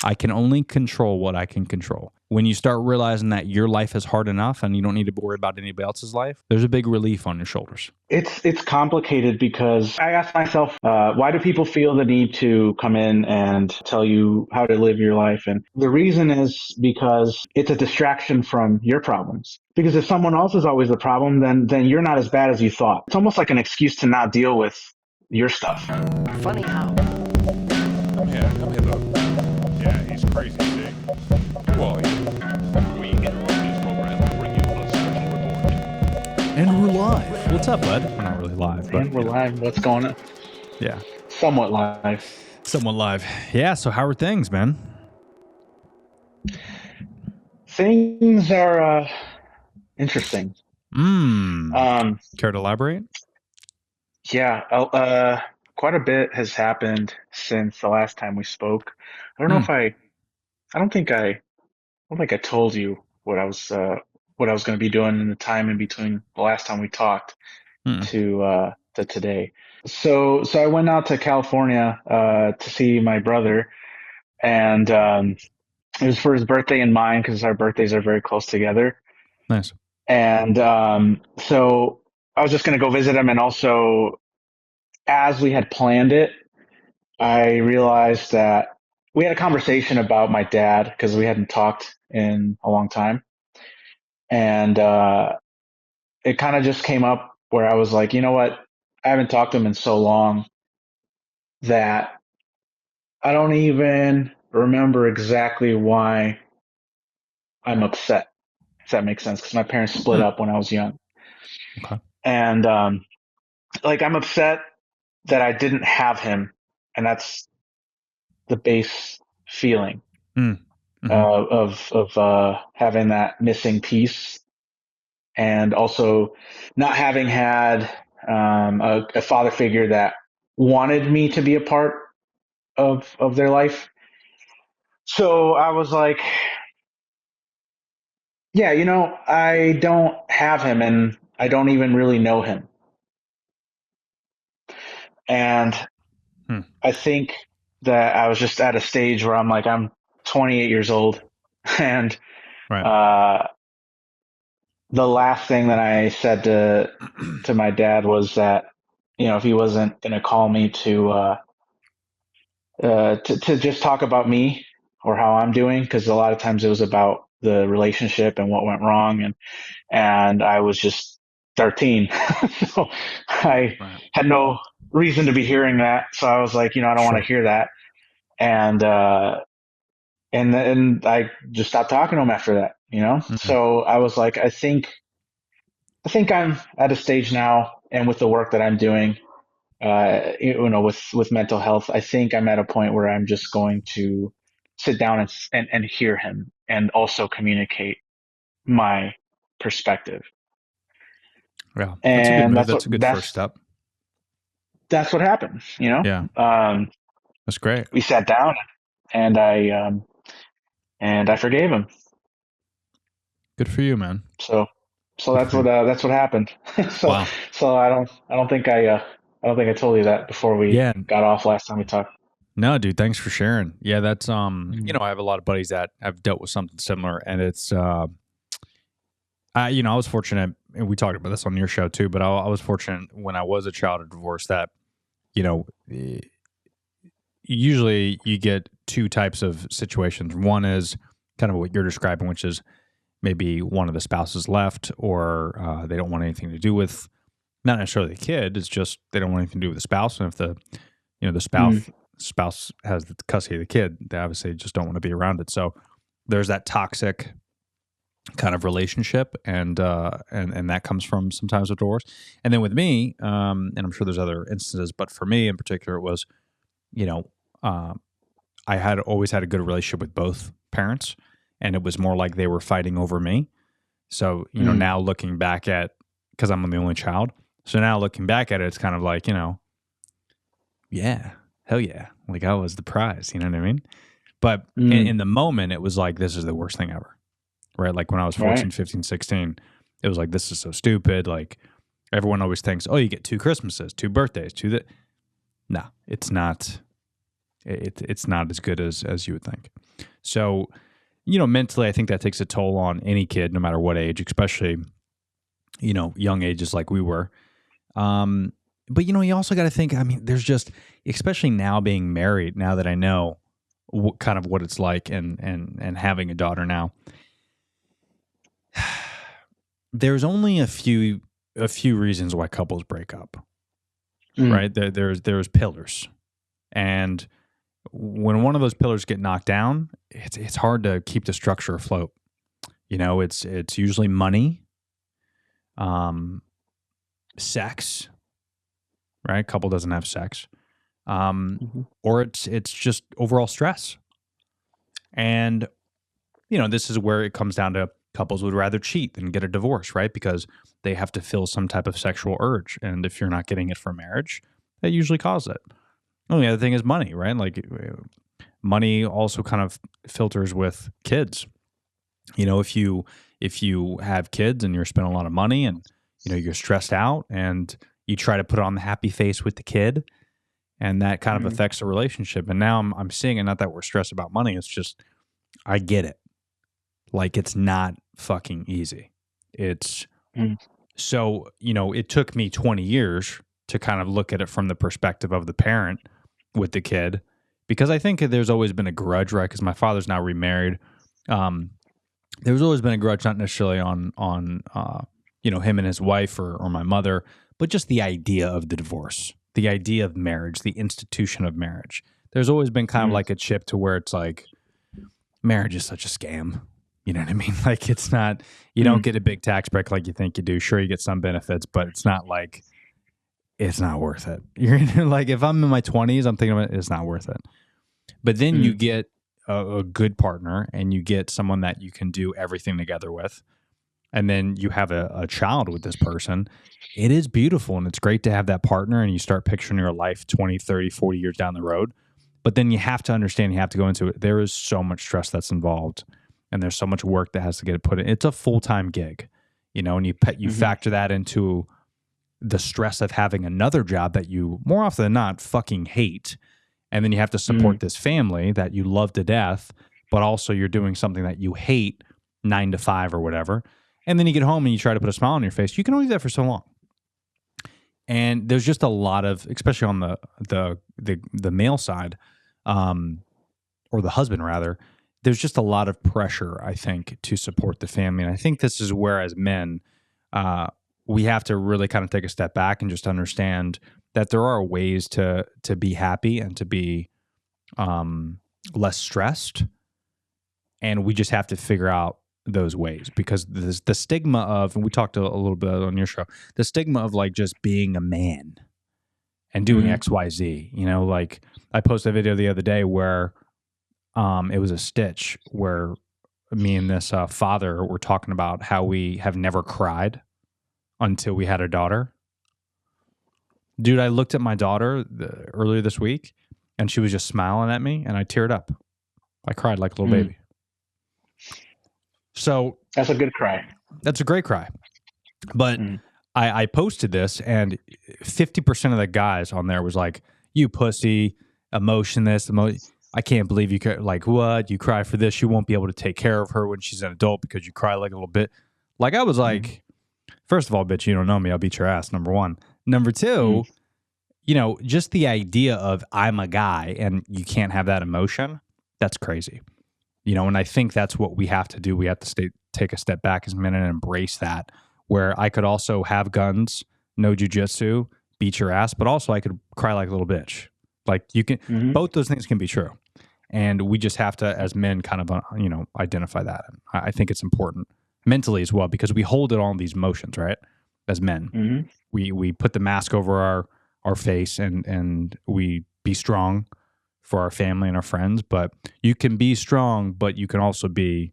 I can only control what I can control. When you start realizing that your life is hard enough and you don't need to worry about anybody else's life, there's a big relief on your shoulders. It's complicated because I ask myself, why do people feel the need to come in and tell you how to live your life? And the reason is because it's a distraction from your problems. Because if someone else is always the problem, then you're not as bad as you thought. It's almost like an excuse to not deal with your stuff. Funny how. Come here, though. Yeah, he's crazy, see? Who are you? We interrupt this program to bring you a special report. And we're live. What's up, bud? We're not really live, but And we're live. What's going on? Yeah. Somewhat live. Somewhat live. Yeah, so how are things, man? Things are interesting. Care to elaborate? Yeah, quite a bit has happened since the last time we spoke. I don't know if I don't think I told you what I was going to be doing in the time in between the last time we talked to today. So I went out to California to see my brother, and it was for his birthday and mine because our birthdays are very close together. Nice. And so I was just going to go visit him, and also as we had planned it, I realized that we had a conversation about my dad because we hadn't talked in a long time. And it kind of just came up where I was like, you know what? I haven't talked to him in so long that I don't even remember exactly why I'm upset, if that makes sense, because my parents split up when I was young. Okay. And I'm upset that I didn't have him, and that's the base feeling of having that missing piece, and also not having had a father figure that wanted me to be a part of their life. So I was like, yeah, I don't have him, and I don't even really know him. And I think that I was just at a stage where I'm like, I'm 28 years old, and the last thing that I said to my dad was that, if he wasn't going to call me to just talk about me or how I'm doing, because a lot of times it was about the relationship and what went wrong, and I was just 13, so I had no reason to be hearing that. So I was like, I don't want to hear that, and then I just stopped talking to him after that. So I was like, I think I'm at a stage now, and with the work that I'm doing, with mental health, I think I'm at a point where I'm just going to sit down and hear him, and also communicate my perspective. Yeah, that's a good move. That's a good first step. That's what happened. Yeah. That's great. We sat down, and I forgave him. Good for you, man. So that's what happened. Wow. So I don't think I told you that before we got off last time we talked. No, dude, thanks for sharing. Yeah, that's I have a lot of buddies that have dealt with something similar, and it's I was fortunate, and we talked about this on your show too, but I was fortunate when I was a child of divorce that, usually you get two types of situations. One is kind of what you're describing, which is maybe one of the spouses left, or they don't want anything to do with, not necessarily the kid. It's just they don't want anything to do with the spouse. And if the spouse has the custody of the kid, they obviously just don't want to be around it. So there's that toxic kind of relationship, and that comes from sometimes with divorce. And then with me, and I'm sure there's other instances, but for me in particular, it was, I had always had a good relationship with both parents, and it was more like they were fighting over me. So, now looking back at, because I'm the only child, so now looking back at it, it's kind of like, yeah, hell yeah. Like I was the prize, you know what I mean? But in the moment, it was like, this is the worst thing ever, right? Like when I was 14, 15, 16, it was like, this is so stupid. Like everyone always thinks, oh, you get 2 Christmases, 2 birthdays, No, it's not. It's not as good as you would think. So, mentally, I think that takes a toll on any kid, no matter what age, especially, young ages like we were. But, you also got to think, I mean, there's just, especially now being married, now that I know kind of what it's like and having a daughter now, there's only a few reasons why couples break up, right? There's pillars. And when one of those pillars get knocked down, it's hard to keep the structure afloat. It's usually money, sex, right? Couple doesn't have sex, or it's just overall stress. And this is where it comes down to couples would rather cheat than get a divorce, right? Because they have to feel some type of sexual urge, and if you're not getting it from marriage, that usually causes it. Well, the other thing is money, right? Like money also kind of filters with kids. If you have kids and you're spending a lot of money and you're stressed out and you try to put on the happy face with the kid, and that kind of affects the relationship. And now I'm seeing it, not that we're stressed about money, it's just I get it. Like it's not fucking easy. It's so, it took me 20 years to kind of look at it from the perspective of the parent with the kid, because I think there's always been a grudge, right? Because my father's now remarried. There's always been a grudge, not necessarily on him and his wife or my mother, but just the idea of the divorce, the idea of marriage, the institution of marriage. There's always been kind of like a chip to where it's like, marriage is such a scam. You know what I mean? Like it's not, you don't get a big tax break like you think you do. Sure, you get some benefits, but it's not like, it's not worth it. You're like, if I'm in my 20s, I'm thinking about it, it's not worth it. But then you get a good partner and you get someone that you can do everything together with. And then you have a child with this person. It is beautiful and it's great to have that partner, and you start picturing your life 20, 30, 40 years down the road. But then you have to understand, you have to go into it. There is so much stress that's involved, and there's so much work that has to get put in. It's a full-time gig, and you factor that into the stress of having another job that you more often than not fucking hate. And then you have to support this family that you love to death, but also you're doing something that you hate 9 to 5 or whatever. And then you get home and you try to put a smile on your face. You can only do that for so long. And there's just a lot of, especially on the male side, or the husband rather, there's just a lot of pressure, I think, to support the family. And I think this is where, as men, we have to really kind of take a step back and just understand that there are ways to be happy and to be less stressed. And we just have to figure out those ways, because the stigma of, and we talked a little bit on your show, the stigma of like just being a man and doing XYZ, like I posted a video the other day where it was a stitch where me and this father were talking about how we have never cried until we had a daughter. Dude, I looked at my daughter earlier this week and she was just smiling at me and I teared up. I cried like a little baby. So that's a good cry. That's a great cry. But I posted this and 50% of the guys on there was like, you pussy, emotionless, I can't believe you could, like, what? You cry for this? You won't be able to take care of her when she's an adult because you cry like a little bit. Like, I was like, first of all, bitch, you don't know me. I'll beat your ass, number one. Number two, just the idea of I'm a guy and you can't have that emotion, that's crazy. And I think that's what we have to do. We have to take a step back as men and embrace that, where I could also have guns, no jujitsu, beat your ass, but also I could cry like a little bitch. Like you can, both those things can be true. And we just have to, as men, kind of, identify that. And I think it's important mentally as well, because we hold it all in these emotions, right? As men, we put the mask over our face and we be strong for our family and our friends, but you can be strong, but you can also be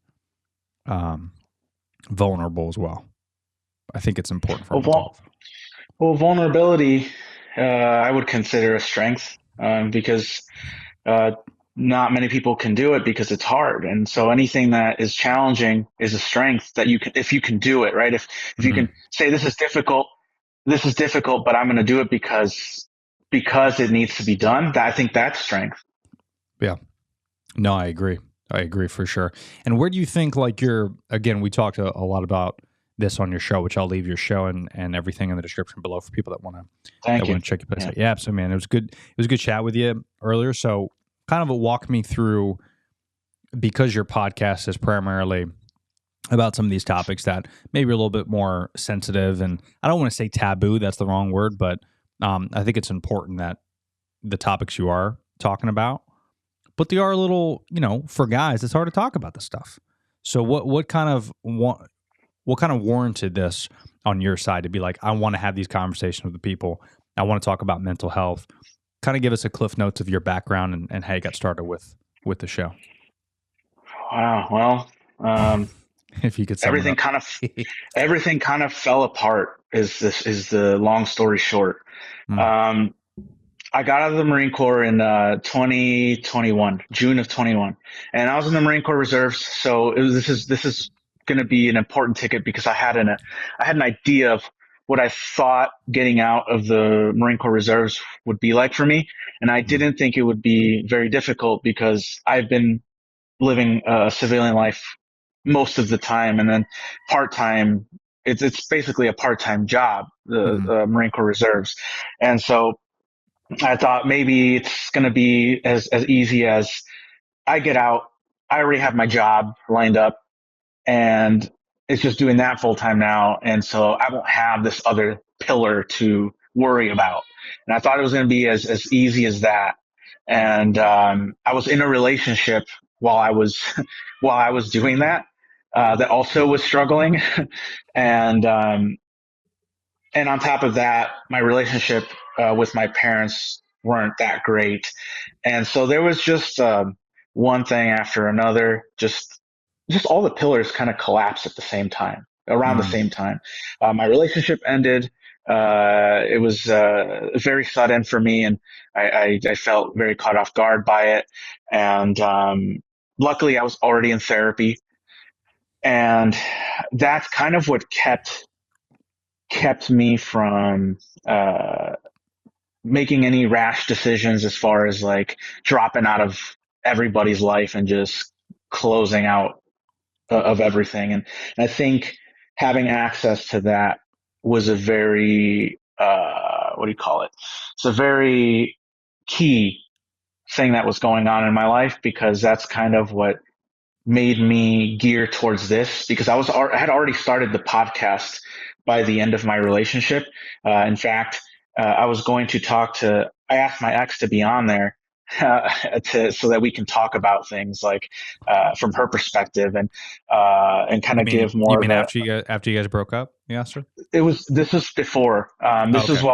vulnerable as well. I think it's important for vulnerability, I would consider a strength, because not many people can do it because it's hard. And so anything that is challenging is a strength that you can, if you can do it, right? If you can say, this is difficult, but I'm going to do it because it needs to be done. I think that's strength. Yeah. No, I agree. I agree for sure. And where do you think, like, again, we talked a lot about this on your show, which I'll leave your show and everything in the description below for people that want Thank you. to check your place Yeah. out. Yeah, absolutely, man. It was good. It was a good chat with you earlier. So kind of walk me through, because your podcast is primarily about some of these topics that maybe are a little bit more sensitive, and I don't want to say taboo, that's the wrong word, but I think it's important that the topics you are talking about, but they are a little, for guys, it's hard to talk about this stuff. So what kind of warranted this on your side to be like, I want to have these conversations with the people. I want to talk about mental health. Kind of give us a cliff notes of your background and how you got started with the show. Wow. Well, If you could sum everything it up. everything kind of fell apart. Is the long story short? Mm. I got out of the Marine Corps in 2021, June of 21, and I was in the Marine Corps Reserves. So this is going to be an important ticket because I had an idea of what I thought getting out of the Marine Corps Reserves would be like for me, and I didn't think it would be very difficult because I've been living a civilian life most of the time, and then part time. It's basically a part time job, the Marine Corps Reserves, and so I thought maybe it's going to be as easy as I get out. I already have my job lined up and it's just doing that full time now. And so I won't have this other pillar to worry about. And I thought it was going to be as easy as that. And, I was in a relationship while I was, while I was doing that, that also was struggling. and, and on top of that, my relationship with my parents weren't that great, and so there was just one thing after another. Just all the pillars kind of collapsed at the same time, around the same time. My relationship ended. It was very sudden for me, and I felt very caught off guard by it. And luckily, I was already in therapy, and that's kind of what kept me from making any rash decisions as far as like dropping out of everybody's life and just closing out of everything. And I think having access to that was a very, what do you call it? It's a very key thing that was going on in my life, because that's kind of what made me gear towards this, because I had already started the podcast by the end of my relationship. In fact, I was going to I asked my ex to be on there, so that we can talk about things like, from her perspective, and kind of give You more of mean a, after you guys broke up? Yeah, sir. this was before, this was Okay.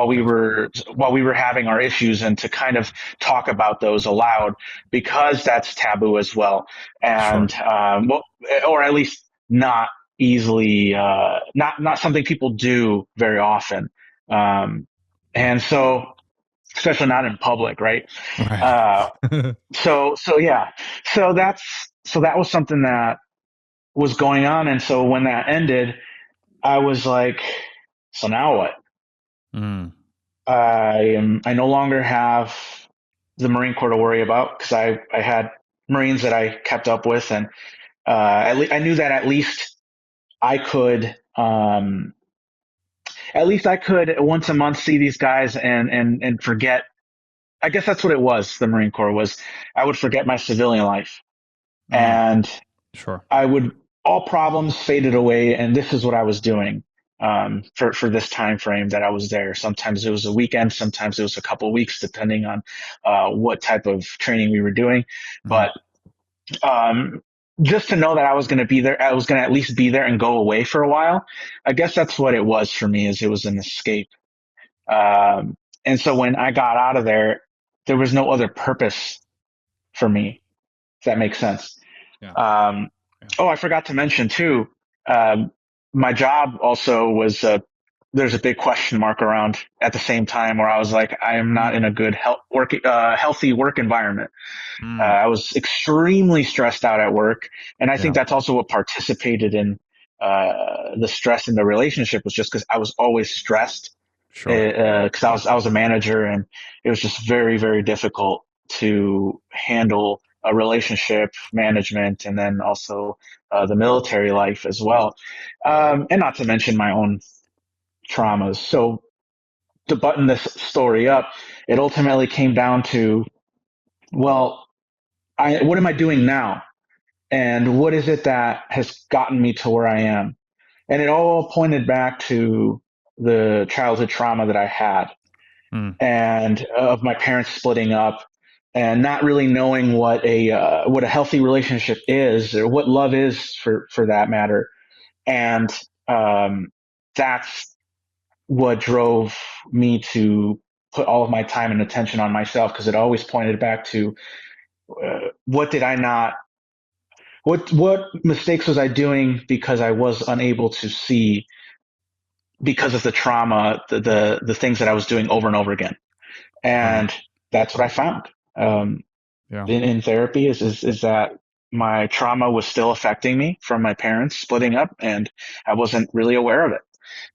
while we were having our issues, and to kind of talk about those aloud, because that's taboo as well. And, Sure. well, or at least not easily, not something people do very often. And so, especially not in public, right? Right. Uh, so yeah, so that was something that was going on. And so when that ended, I was like, so now what? Mm. I no longer have the Marine Corps to worry about, because I had Marines that I kept up with, and I knew that I could, at least I could once a month see these guys and forget. I guess that's what it was. The Marine Corps was, I would forget my civilian life, Mm. and Sure. all problems faded away. And this is what I was doing, for this time frame that I was there. Sometimes it was a weekend, sometimes it was a couple of weeks, depending on, what type of training we were doing. But, um, just to know that I was going to be there, I was going to at least be there and go away for a while. I guess that's what it was for me, is it was an escape. And so when I got out of there was no other purpose for me, if that makes sense. Yeah. Yeah. Oh, I forgot to mention too, my job also was, there's a big question mark around at the same time, where I was like, I am not in a good healthy work environment. I was extremely stressed out at work. And I think that's also what participated in, the stress in the relationship, was just because I was always stressed. Sure. Because I was a manager, and it was just very, very difficult to handle relationship management, and then also the military life as well, and not to mention my own traumas. So to button this story up, it ultimately came down to, well, what am I doing now? And what is it that has gotten me to where I am? And it all pointed back to the childhood trauma that I had, and of my parents splitting up and not really knowing what a healthy relationship is, or what love is for that matter. And that's what drove me to put all of my time and attention on myself, because it always pointed back to what did I not what mistakes was I doing because I was unable to see, because of the trauma, the things that I was doing over and over again. And that's what I found in therapy is that my trauma was still affecting me from my parents splitting up, and I wasn't really aware of it.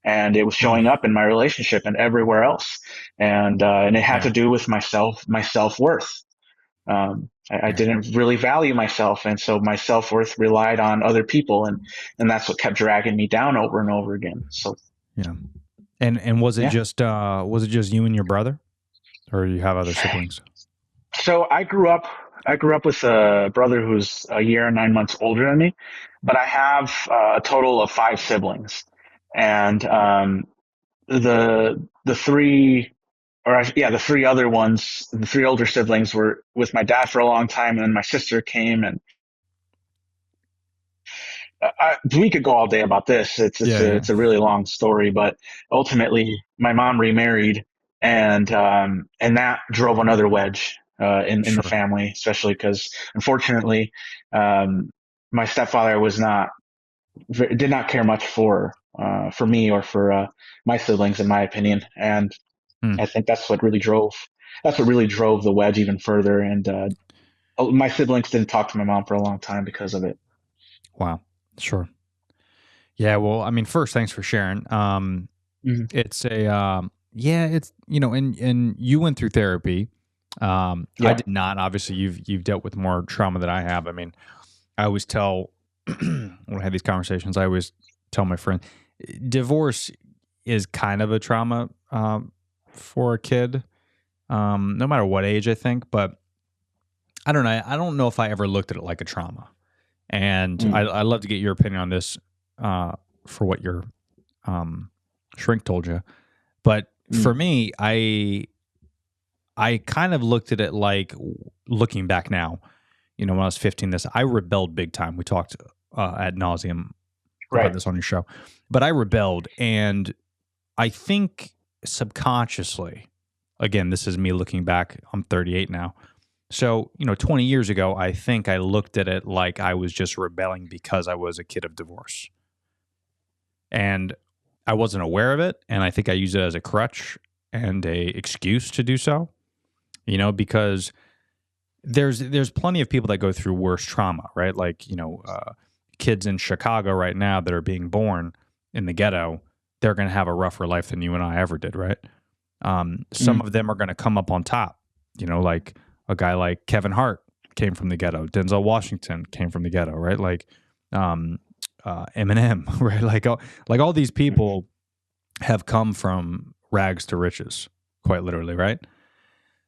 And it was showing up in my relationship and everywhere else. And it had to do with my self-worth. I didn't really value myself, and so my self-worth relied on other people, and that's what kept dragging me down over and over again. So and was it just you and your brother, or do you have other siblings? So I grew up with a brother who's a year and 9 months older than me, but I have a total of 5 siblings, and the three the 3 other ones, the 3 older siblings, were with my dad for a long time, and then my sister came, and we could go all day about this. It's a really long story, but ultimately my mom remarried, and that drove another wedge in the family, especially because unfortunately my stepfather did not care much for me or for my siblings, in my opinion, and I think that's what really drove the wedge even further. And my siblings didn't talk to my mom for a long time because of it. Wow. Sure. Yeah. Well, I mean, first, thanks for sharing. It's it's, and you went through therapy. I did not. Obviously, you've dealt with more trauma than I have. I mean, I always tell, when I have these conversations, I always tell my friend, divorce is kind of a trauma for a kid, no matter what age, I think. But I don't know. I don't know if I ever looked at it like a trauma. And I'd love to get your opinion on this for what your shrink told you. But for me, I kind of looked at it like, looking back now, when I was 15, I rebelled big time. We talked ad nauseum about this on your show. But I rebelled, and I think subconsciously, again, this is me looking back, I'm 38 now. So, 20 years ago, I think I looked at it like I was just rebelling because I was a kid of divorce. And I wasn't aware of it, and I think I used it as a crutch and a excuse to do so, because there's plenty of people that go through worse trauma, right? Like, kids in Chicago right now that are being born in the ghetto, they're going to have a rougher life than you and I ever did, right? Some of them are going to come up on top, like a guy like Kevin Hart came from the ghetto. Denzel Washington came from the ghetto, right? Like Eminem, right? Like all these people have come from rags to riches, quite literally, right?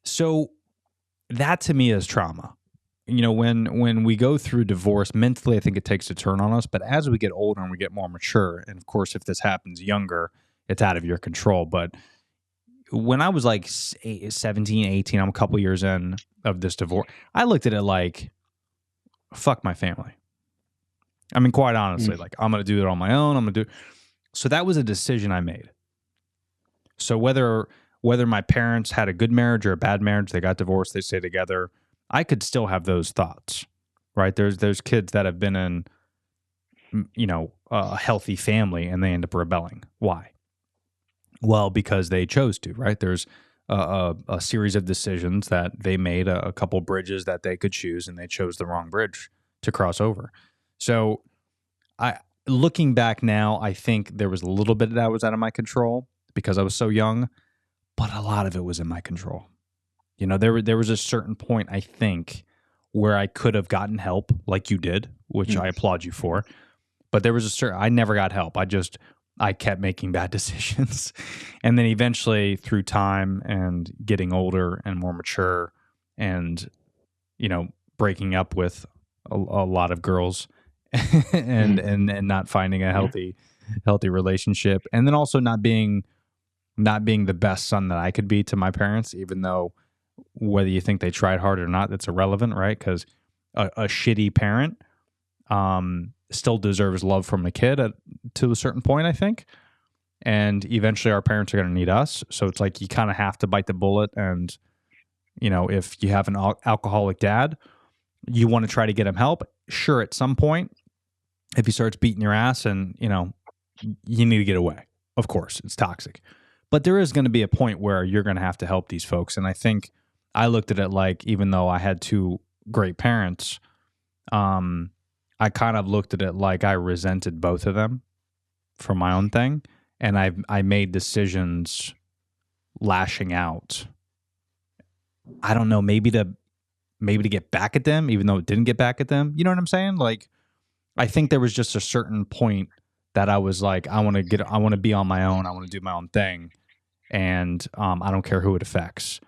So that to me is trauma. When we go through divorce, mentally, I think it takes a turn on us. But as we get older and we get more mature, and of course, if this happens younger, it's out of your control. But when I was like 17, 18, I'm a couple years in of this divorce, I looked at it like, fuck my family. I mean, quite honestly, like, I'm going to do it on my own. So that was a decision I made. So whether my parents had a good marriage or a bad marriage, they got divorced, they stay together, I could still have those thoughts, right? There's kids that have been in, a healthy family and they end up rebelling. Why? Well, because they chose to, right? There's a series of decisions that they made, a couple bridges that they could choose, and they chose the wrong bridge to cross over. So looking back now, I think there was a little bit that was out of my control because I was so young, but a lot of it was in my control. There was a certain point, I think, where I could have gotten help like you did, which I applaud you for. But there was a certain, I never got help. I kept making bad decisions. And then eventually through time and getting older and more mature and, breaking up with a lot of girls and not finding a healthy relationship. And then also not being the best son that I could be to my parents, even though whether you think they tried hard or not, that's irrelevant, right? Because a shitty parent still deserves love from a kid to a certain point, I think. And eventually our parents are going to need us. So it's like you kind of have to bite the bullet. And, if you have an alcoholic dad, you want to try to get him help. Sure, at some point, if he starts beating your ass and, you need to get away. Of course, it's toxic. But there is going to be a point where you're going to have to help these folks. And I think I looked at it like, even though I had two great parents, I kind of looked at it like I resented both of them for my own thing. And I made decisions lashing out. I don't know, maybe to get back at them, even though it didn't get back at them. You know what I'm saying? Like, I think there was just a certain point that I was like, I want to be on my own. I want to do my own thing. And I don't care who it affects.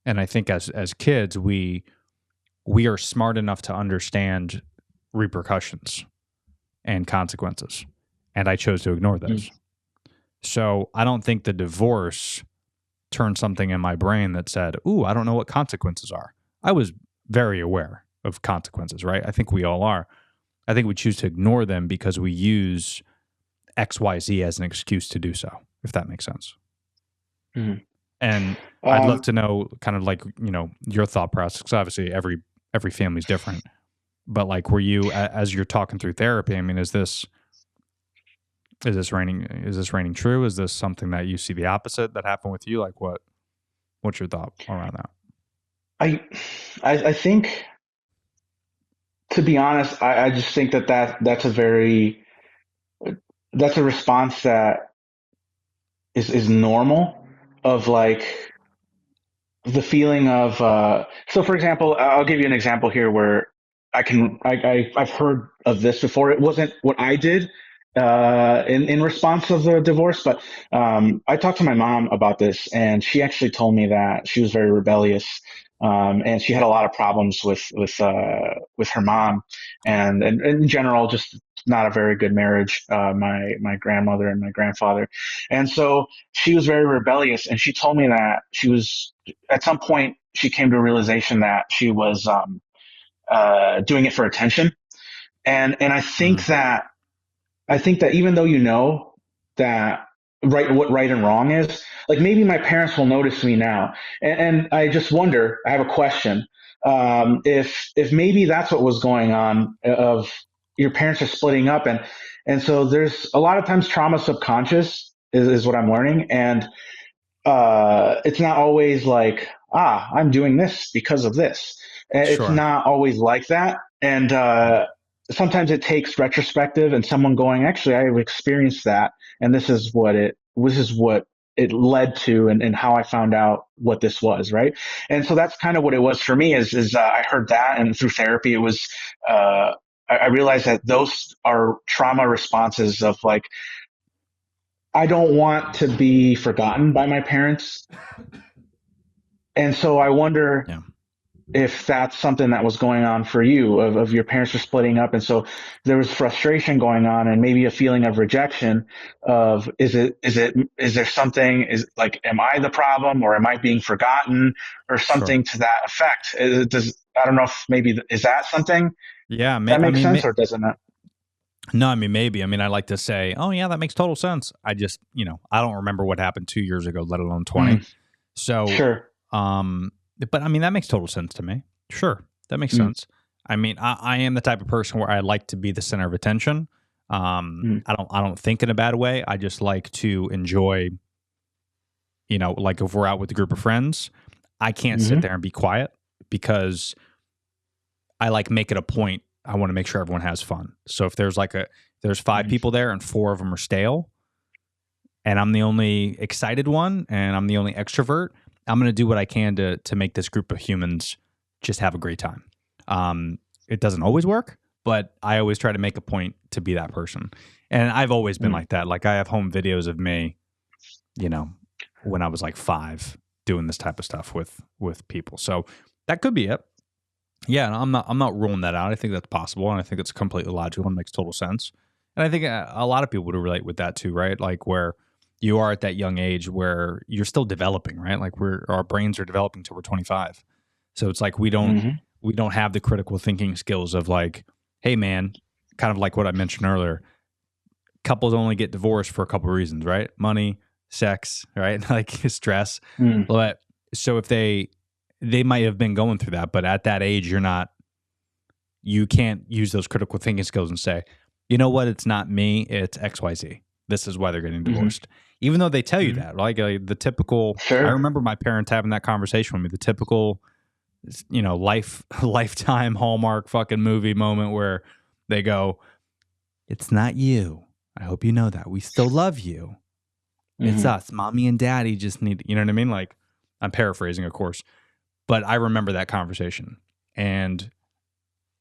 And I think as kids, we are smart enough to understand repercussions and consequences. And I chose to ignore those. So I don't think the divorce turned something in my brain that said, ooh, I don't know what consequences are. I was very aware of consequences, right? I think we all are. I think we choose to ignore them because we use XYZ as an excuse to do so, if that makes sense. Mm-hmm. And I'd love to know kind of like, your thought process, because obviously every family's different. But like, were you, as you're talking through therapy, I mean, is this raining true? Is this something that you see the opposite that happened with you? Like what's your thought around that? I think, to be honest, I just think that's a response that is normal, of like the feeling of, so for example, I'll give you an example here where I've heard of this before. It wasn't what I did in response of the divorce, but I talked to my mom about this, and she actually told me that she was very rebellious, and she had a lot of problems with her mom, and in general, just not a very good marriage. My grandmother and my grandfather, and so she was very rebellious, and she told me that she was, at some point, she came to a realization that she was doing it for attention, and I think that even though that what right and wrong is, like maybe my parents will notice me now, and I just wonder. I have a question: if maybe that's what was going on, of your parents are splitting up, and so there's a lot of times trauma subconscious is what I'm learning, and it's not always like, I'm doing this because of this. It's Sure. not always like that, and sometimes it takes retrospective and someone going, actually, I've experienced that, and this is what it led to, and how I found out what this was, right? And so that's kind of what it was for me. Is I heard that, and through therapy, it was I realized that those are trauma responses of like, I don't want to be forgotten by my parents, and so I wonder. Yeah. If that's something that was going on for you, of your parents were splitting up, and so there was frustration going on, and maybe a feeling of rejection, of is there something, is like, am I the problem, or am I being forgotten, or something to that effect? I don't know if maybe, is that something? Yeah, that makes sense, or doesn't it? No, I mean, maybe. I mean, I like to say, oh yeah, that makes total sense. I just, I don't remember what happened 2 years ago, let alone 20. So, Sure. But I mean, that makes total sense to me. Sure, that makes sense. I mean, I am the type of person where I like to be the center of attention. I don't think in a bad way. I just like to enjoy, like if we're out with a group of friends, I can't sit there and be quiet, because I like make it a point. I want to make sure everyone has fun. So if there's there's 5 people there and 4 of them are stale, and I'm the only excited one and I'm the only extrovert, I'm going to do what I can to make this group of humans just have a great time. It doesn't always work, but I always try to make a point to be that person. And I've always been like that. Like I have home videos of me, you know, when I was like 5 doing this type of stuff with people. So that could be it. Yeah, and I'm not ruling that out. I think that's possible, and I think it's completely logical and makes total sense. And I think a lot of people would relate with that too, right? Like where you are at that young age where you're still developing, right? Like our brains are developing till we're 25. So it's like we don't have the critical thinking skills of like, hey man, kind of like what I mentioned earlier. Couples only get divorced for a couple of reasons, right? Money, sex, right? Like stress. But so if they might have been going through that, but at that age, you can't use those critical thinking skills and say, you know what, it's not me, it's XYZ. This is why they're getting divorced. Even though they tell you that, like the typical, I remember my parents having that conversation with me, the typical, you know, lifetime Hallmark fucking movie moment where they go, it's not you. I hope you know that. We still love you. It's us. Mommy and daddy just need, you know what I mean? Like, I'm paraphrasing, of course. But I remember that conversation. And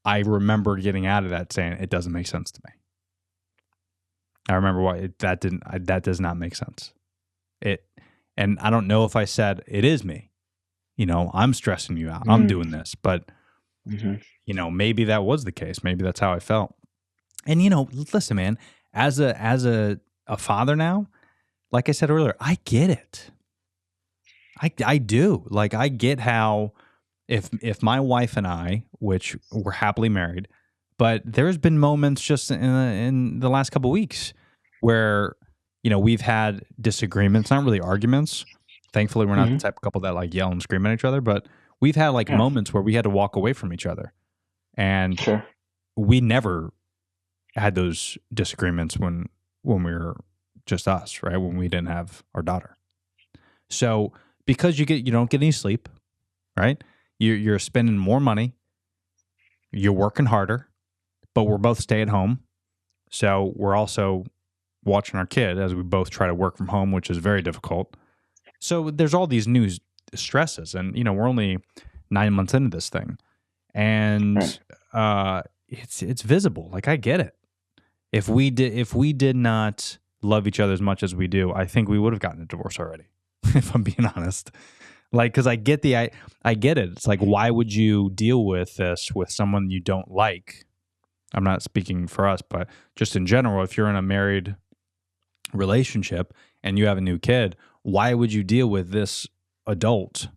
I remember getting out of that saying, it doesn't make sense to me. I remember why that does not make sense. And I don't know if I said, it is me. You know, I'm stressing you out. I'm doing this. But, you know, maybe that was the case. Maybe that's how I felt. And, you know, listen, man, as a father now, like I said earlier, I get it. I do. Like, I get how if my wife and I, which we're happily married, but there's been moments just in the last couple of weeks where, you know, we've had disagreements, not really arguments. Thankfully, we're not the type of couple that like yell and scream at each other, but we've had like moments where we had to walk away from each other. And we never had those disagreements when we were just us, right? When we didn't have our daughter. So because you don't get any sleep, right? You're spending more money, you're working harder, but we're both stay at home. So we're also watching our kid as we both try to work from home, which is very difficult. So there's all these new stresses, and you know, we're only 9 months into this thing, and it's visible. Like, I get it. If we did not love each other as much as we do, I think we would have gotten a divorce already. If I'm being honest, like, because I get I get it. It's like, why would you deal with this with someone you don't like? I'm not speaking for us, but just in general, if you're in a married relationship and you have a new kid, why would you deal with this adult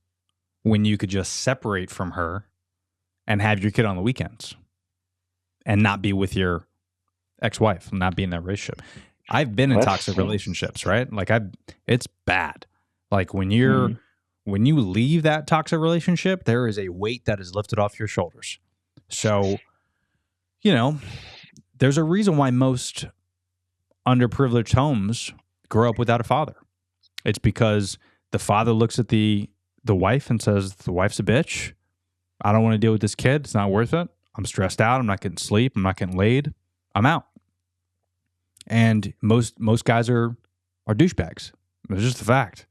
when you could just separate from her and have your kid on the weekends and not be with your ex-wife, not be in that relationship? I've been in toxic relationships, right? Like, it's bad. Like, when you leave that toxic relationship, there is a weight that is lifted off your shoulders. So, you know, there's a reason why most underprivileged homes grow up without a father. It's because the father looks at the wife and says, the wife's a bitch. I don't want to deal with this kid. It's not worth it. I'm stressed out. I'm not getting sleep. I'm not getting laid. I'm out. And most guys are douchebags. It's just a fact.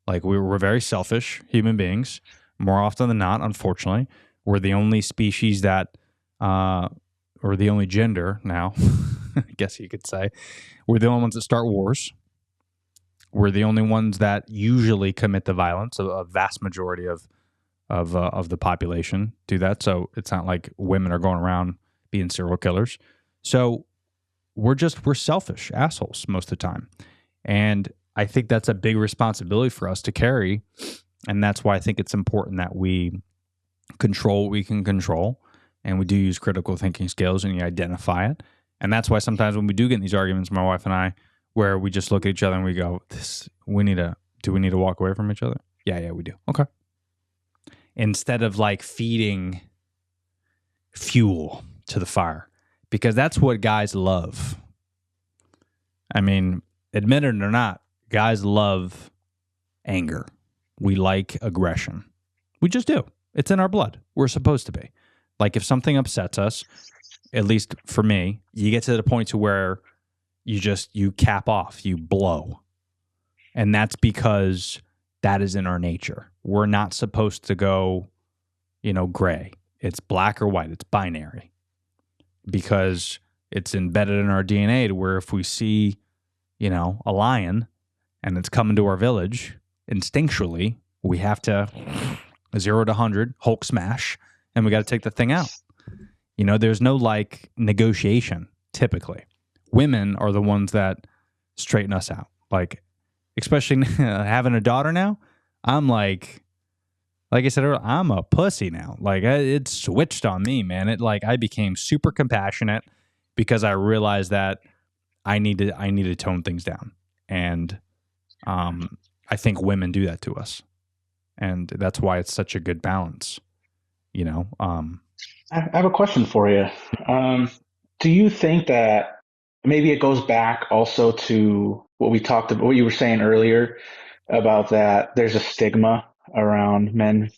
Like, we're very selfish human beings. More often than not, unfortunately, we're the only species that, or the only gender now, I guess you could say, we're the only ones that start wars. We're the only ones that usually commit the violence. A vast majority of the population do that. So it's not like women are going around being serial killers. So we're selfish assholes most of the time. And I think that's a big responsibility for us to carry. And that's why I think it's important that we control what we can control. And we do use critical thinking skills and you identify it. And that's why sometimes when we do get in these arguments, my wife and I, where we just look at each other and we go, do we need to walk away from each other? Yeah, we do. Okay. Instead of like feeding fuel to the fire, because that's what guys love. I mean, admit it or not, guys love anger. We like aggression. We just do. It's in our blood. We're supposed to be. Like, if something upsets us, at least for me, you get to the point to where you cap off, you blow. And that's because that is in our nature. We're not supposed to go, gray. It's black or white. It's binary because it's embedded in our DNA to where if we see, a lion and it's coming to our village, instinctually, we have to 0 to 100, Hulk smash, and we got to take the thing out. There's no negotiation typically. Women are the ones that straighten us out. Especially having a daughter now, I'm like I said earlier, I'm a pussy now. It switched on me, man. I became super compassionate because I realized that I need to tone things down. And I think women do that to us. And that's why it's such a good balance, I have a question for you. Do you think that maybe it goes back also to what we talked about, what you were saying earlier about that there's a stigma around men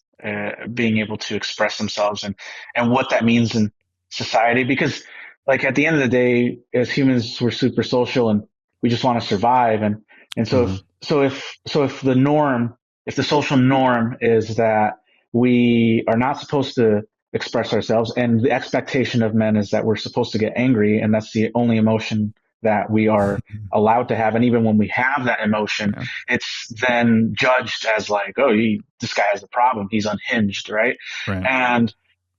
being able to express themselves and what that means in society? Because at the end of the day, as humans, we're super social and we just want to survive. And so if the norm, if the social norm is that we are not supposed to express ourselves, and the expectation of men is that we're supposed to get angry, and that's the only emotion that we are allowed to have. And even when we have that emotion, it's then judged as this guy has a problem. He's unhinged, right? And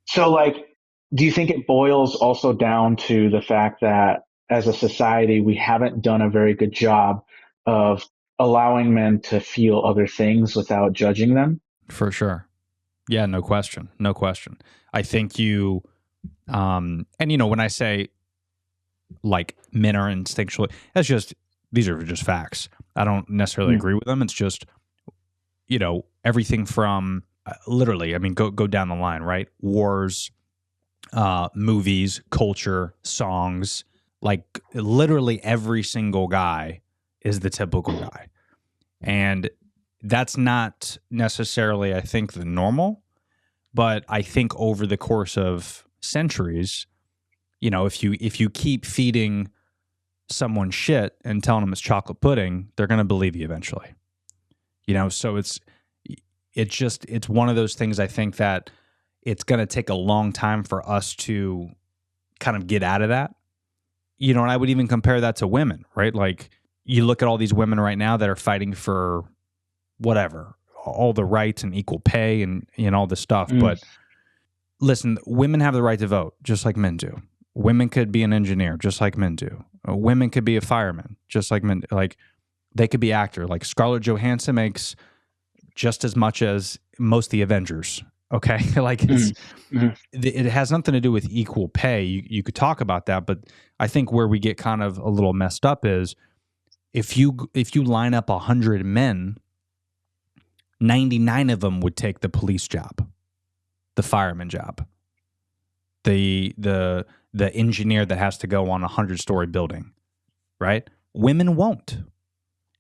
so do you think it boils also down to the fact that as a society, we haven't done a very good job of allowing men to feel other things without judging them? For sure. Yeah, no question. No question. I think when I say men are instinctually, these are just facts. I don't necessarily agree with them. It's just, everything from literally, go down the line, right? Wars, movies, culture, songs, literally every single guy is the typical guy. And that's not necessarily, I think, the normal, but I think over the course of centuries, if you keep feeding someone shit and telling them it's chocolate pudding, they're going to believe you eventually. So it's one of those things. I think that it's going to take a long time for us to kind of get out of that. And I would even compare that to women, right? You look at all these women right now that are fighting for whatever, all the rights and equal pay and all this stuff. But listen, women have the right to vote just like men do. Women could be an engineer just like men do. Women could be a fireman just like men. They could be actor. Scarlett Johansson makes just as much as most of the Avengers. Okay, it has nothing to do with equal pay. You could talk about that, but I think where we get kind of a little messed up is if you line up 100 men, 99 of them would take the police job, the fireman job, the engineer that has to go on a 100-story building, right? Women won't.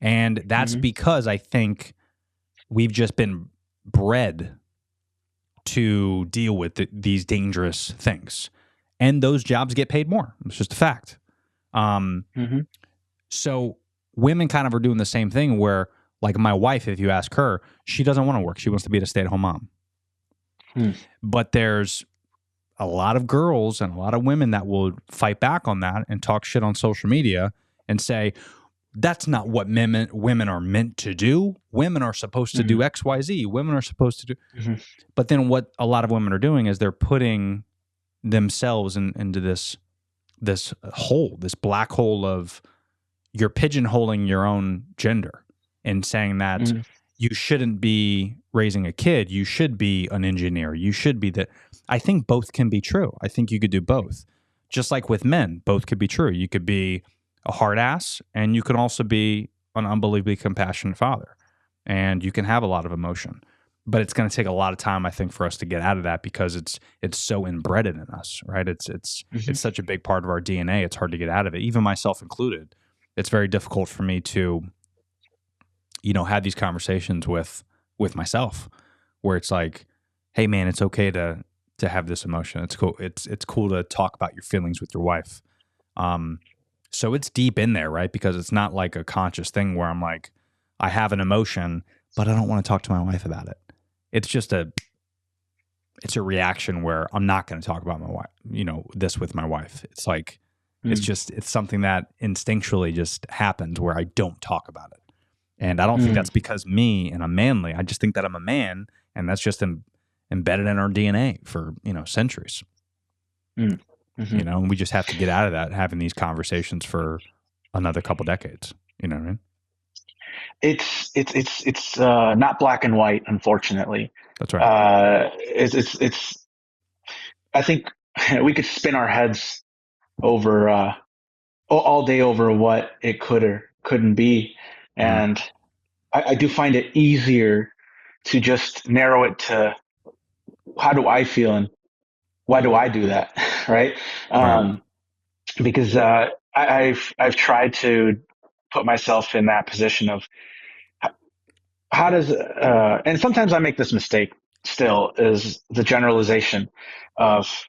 And that's because I think we've just been bred to deal with these dangerous things. And those jobs get paid more. It's just a fact. So women kind of are doing the same thing where, my wife, if you ask her, she doesn't want to work. She wants to be a stay-at-home mom. But there's a lot of girls and a lot of women that will fight back on that and talk shit on social media and say, that's not what women are meant to do. Women are supposed to do X, Y, Z. Women are supposed to do. But then what a lot of women are doing is they're putting themselves into this hole, this black hole of, you're pigeonholing your own gender and saying that you shouldn't be raising a kid. You should be an engineer. You should be that. I think both can be true. I think you could do both. Just like with men, both could be true. You could be a hard ass, and you can also be an unbelievably compassionate father, and you can have a lot of emotion. But it's going to take a lot of time, I think, for us to get out of that because it's so inbred in us, right? It's such a big part of our DNA. It's hard to get out of it, even myself included. It's very difficult for me to, have these conversations with myself, where it's like, hey, man, it's okay to have this emotion. It's cool. It's cool to talk about your feelings with your wife. So it's deep in there, right? Because it's not like a conscious thing where I'm like, I have an emotion, but I don't want to talk to my wife about it. It's just it's a reaction where I'm not going to talk about my wife, this with my wife. It's like, it's something that instinctually just happens where I don't talk about it. And I don't think that's because me and I'm manly. I just think that I'm a man, and that's just embedded in our DNA for, centuries. And we just have to get out of that, having these conversations for another couple decades. You know what I mean? It's not black and white, unfortunately. That's right. It's I think we could spin our heads over all day over what it could or couldn't be, and I do find it easier to just narrow it to how do I feel and why do I do that, right? Right. Because I've tried to put myself in that position of how does and sometimes I make this mistake still, is the generalization of,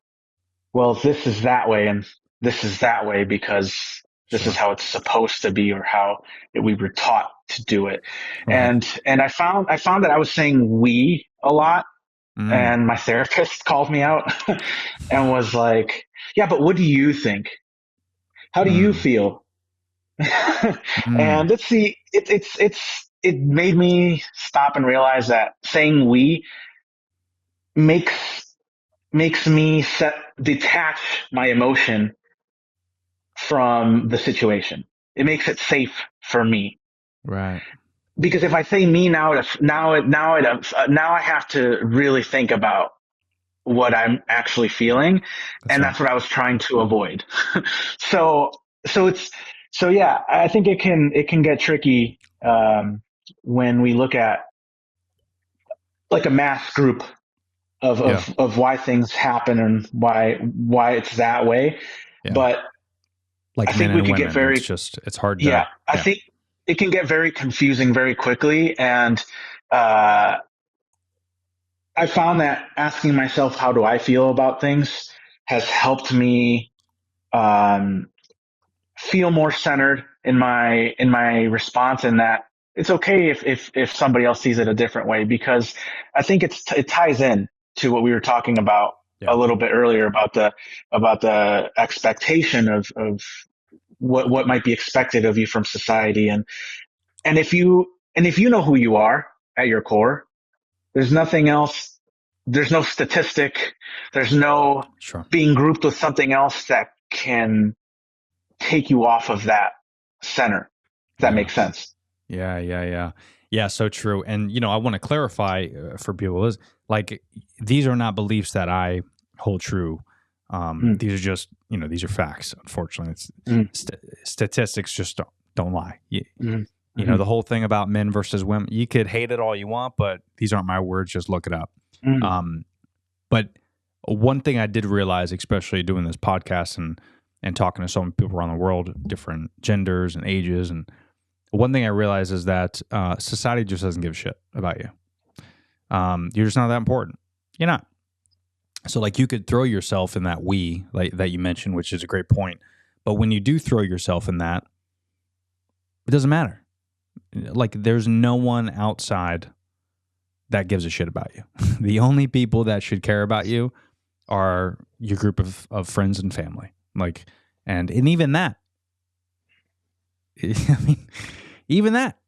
well, this is that way and this is that way because this is how it's supposed to be, or how we were taught to do it. Right. And I found that I was saying we a lot, and my therapist called me out and was like, yeah, but what do you think? How do you feel? And it made me stop and realize that saying we makes me detach my emotion from the situation. It makes it safe for me. Right. Because if I say me now I have to really think about what I'm actually feeling, that's what I was trying to avoid. So yeah, I think it can get tricky when we look at like a mass group of why things happen and why it's that way. Yeah. But like I think we could get very, it's hard to, yeah, I think it can get very confusing very quickly. And I found that asking myself, how do I feel about things, has helped me feel more centered in my response, and that it's okay if somebody else sees it a different way, because I think it ties in to what we were talking about a little bit earlier about the expectation of what might be expected of you from society, and if you know who you are at your core, there's nothing else. There's no statistic. There's no being grouped with something else that can take you off of that center. If that makes sense. Yeah, so true. And, I want to clarify for people is like, these are not beliefs that I hold true. These are just, these are facts. Unfortunately, it's statistics just don't lie. You know, the whole thing about men versus women, you could hate it all you want, but these aren't my words. Just look it up. But one thing I did realize, especially doing this podcast and talking to so many people around the world, different genders and ages, and one thing I realized is that society just doesn't give a shit about you. You're just not that important. You're not. So like you could throw yourself in that we like that you mentioned, which is a great point. But when you do throw yourself in that, it doesn't matter. Like there's no one outside that gives a shit about you. The only people that should care about you are your group of friends and family. Like, and even that, I mean, even that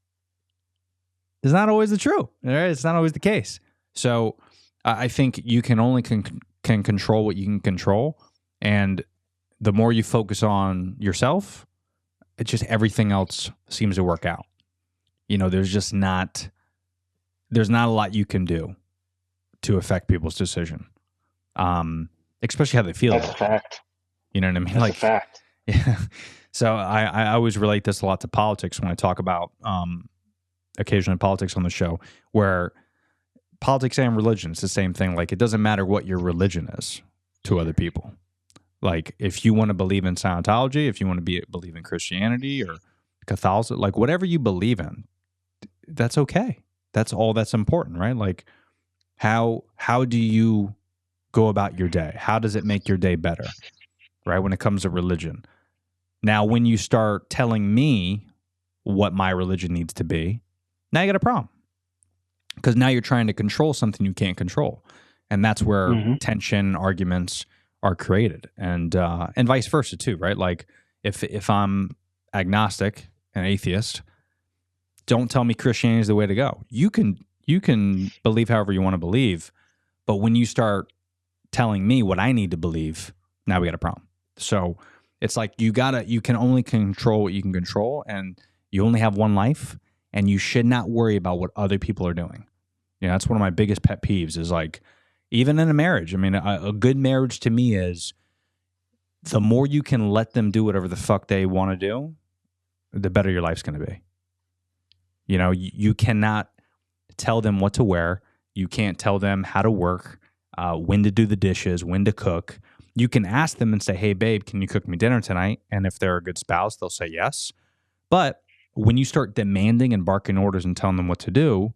is not always the true. Right? It's not always the case. So I think you can only can control what you can control. And the more you focus on yourself, it's just everything else seems to work out. There's not a lot you can do to affect people's decision. Especially how they feel. That's a fact. You know what I mean? That's a fact. Yeah. So I always relate this a lot to politics when I talk about occasionally politics on the show, where politics and religion, it's the same thing. Like it doesn't matter what your religion is to other people. Like if you want to believe in Scientology, if you want to believe in Christianity or Catholicism, like whatever you believe in, that's okay. That's all that's important, right? Like how do you go about your day? How does it make your day better, right? When it comes to religion. Now, when you start telling me what my religion needs to be, now you got a problem. Because now you're trying to control something you can't control. And that's where Mm-hmm. tension, arguments are created, and vice versa too, right? Like if I'm agnostic and atheist, don't tell me Christianity is the way to go. You can believe however you want to believe, but when you start telling me what I need to believe, now we got a problem. So it's like you can only control what you can control, and you only have one life, and you should not worry about what other people are doing. You know, that's one of my biggest pet peeves is like, even in a marriage. I mean, a good marriage to me is the more you can let them do whatever the fuck they want to do, the better your life's going to be. You know, you cannot tell them what to wear. You can't tell them how to work, when to do the dishes, when to cook. You can ask them and say, hey, babe, can you cook me dinner tonight? And if they're a good spouse, they'll say yes. But when you start demanding and barking orders and telling them what to do,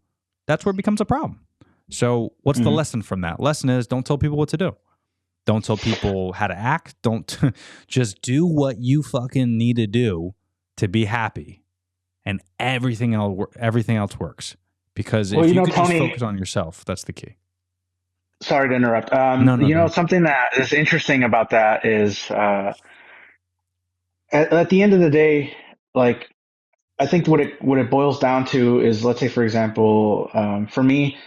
that's where it becomes a problem. So what's the lesson from that? Lesson is don't tell people what to do. Don't tell people how to act. Don't just do what you fucking need to do to be happy, and everything else works. Because if you could Tony, just focus on yourself, that's the key. Sorry to interrupt. No. Something that is interesting about that is at the end of the day, like I think what it boils down to is, let's say, for example, for me,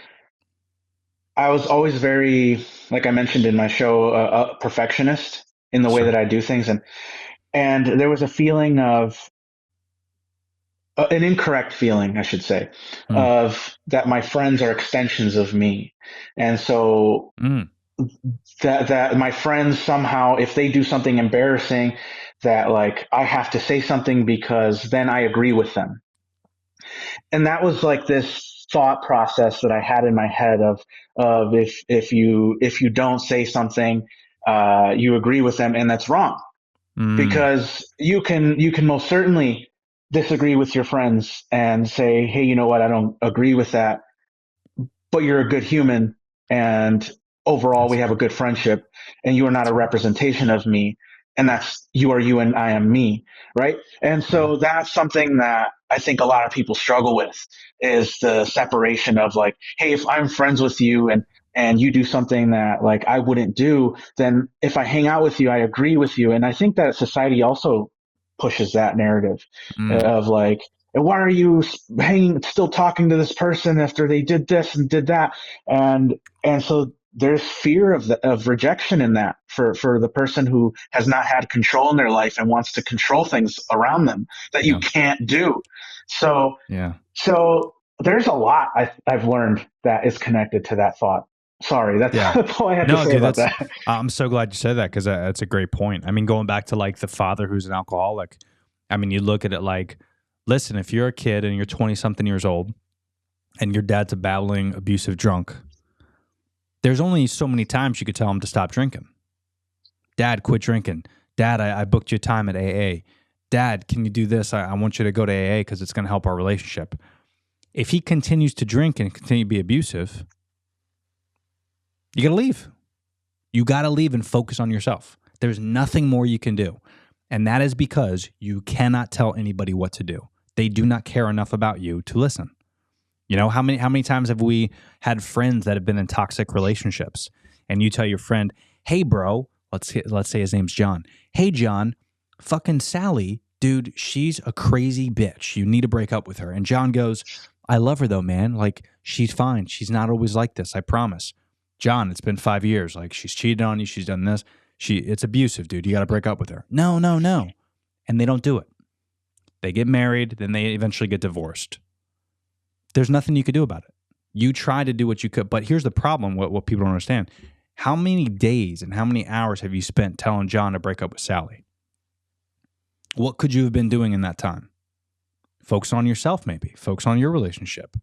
I was always very, like I mentioned in my show, a perfectionist in the way Sure. that I do things, and there was a feeling of an incorrect feeling, I should say, of that my friends are extensions of me, and so that my friends somehow, if they do something embarrassing, that like I have to say something because then I agree with them. And that was like this thought process that I had in my head of if you don't say something, you agree with them, and that's wrong, because you can most certainly disagree with your friends and say, hey, you know what, I don't agree with that, but you're a good human, and overall we have a good friendship, and you are not a representation of me, and that's you are you and I am me, right? And so that's something that I think a lot of people struggle with, is the separation of like, hey, if I'm friends with you and you do something that like I wouldn't do, then if I hang out with you, I agree with you. And I think that society also pushes that narrative of like, why are you still talking to this person after they did this and did that? And so there's fear of rejection in that for the person who has not had control in their life and wants to control things around them that you can't do. So there's a lot I've learned that is connected to that thought. Sorry, that's all I had to say about that. I'm so glad you said that, because that's a great point. I mean, going back to like the father who's an alcoholic, I mean, you look at it like, listen, if you're a kid and you're 20-something years old and your dad's a battling abusive drunk, there's only so many times you could tell him to stop drinking. Dad, quit drinking. Dad, I booked you time at AA. Dad, can you do this? I want you to go to AA because it's going to help our relationship. If he continues to drink and continue to be abusive, you got to leave. You got to leave and focus on yourself. There's nothing more you can do. And that is because you cannot tell anybody what to do. They do not care enough about you to listen. You know, how many times have we had friends that have been in toxic relationships, and you tell your friend, hey, bro, let's say his name's John. Hey, John, fucking Sally, dude, she's a crazy bitch. You need to break up with her. And John goes, I love her though, man. Like, she's fine. She's not always like this. I promise. John, it's been 5 years. Like, she's cheated on you. She's done this. It's abusive, dude. You got to break up with her. No. And they don't do it. They get married, then they eventually get divorced. There's nothing you could do about it. You try to do what you could, but here's the problem, what people don't understand. How many days and how many hours have you spent telling John to break up with Sally? What could you have been doing in that time? Focus on yourself, maybe. Focus on your relationship.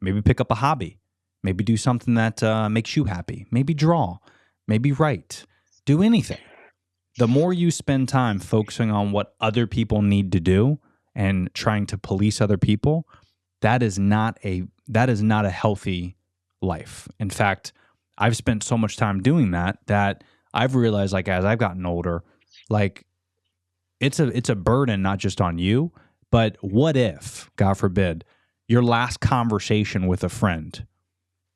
Maybe pick up a hobby. Maybe do something that makes you happy. Maybe draw. Maybe write. Do anything. The more you spend time focusing on what other people need to do and trying to police other people, that is not a healthy life. In fact, I've spent so much time doing that I've realized, like, as I've gotten older, like, it's a burden not just on you, but what if, God forbid, your last conversation with a friend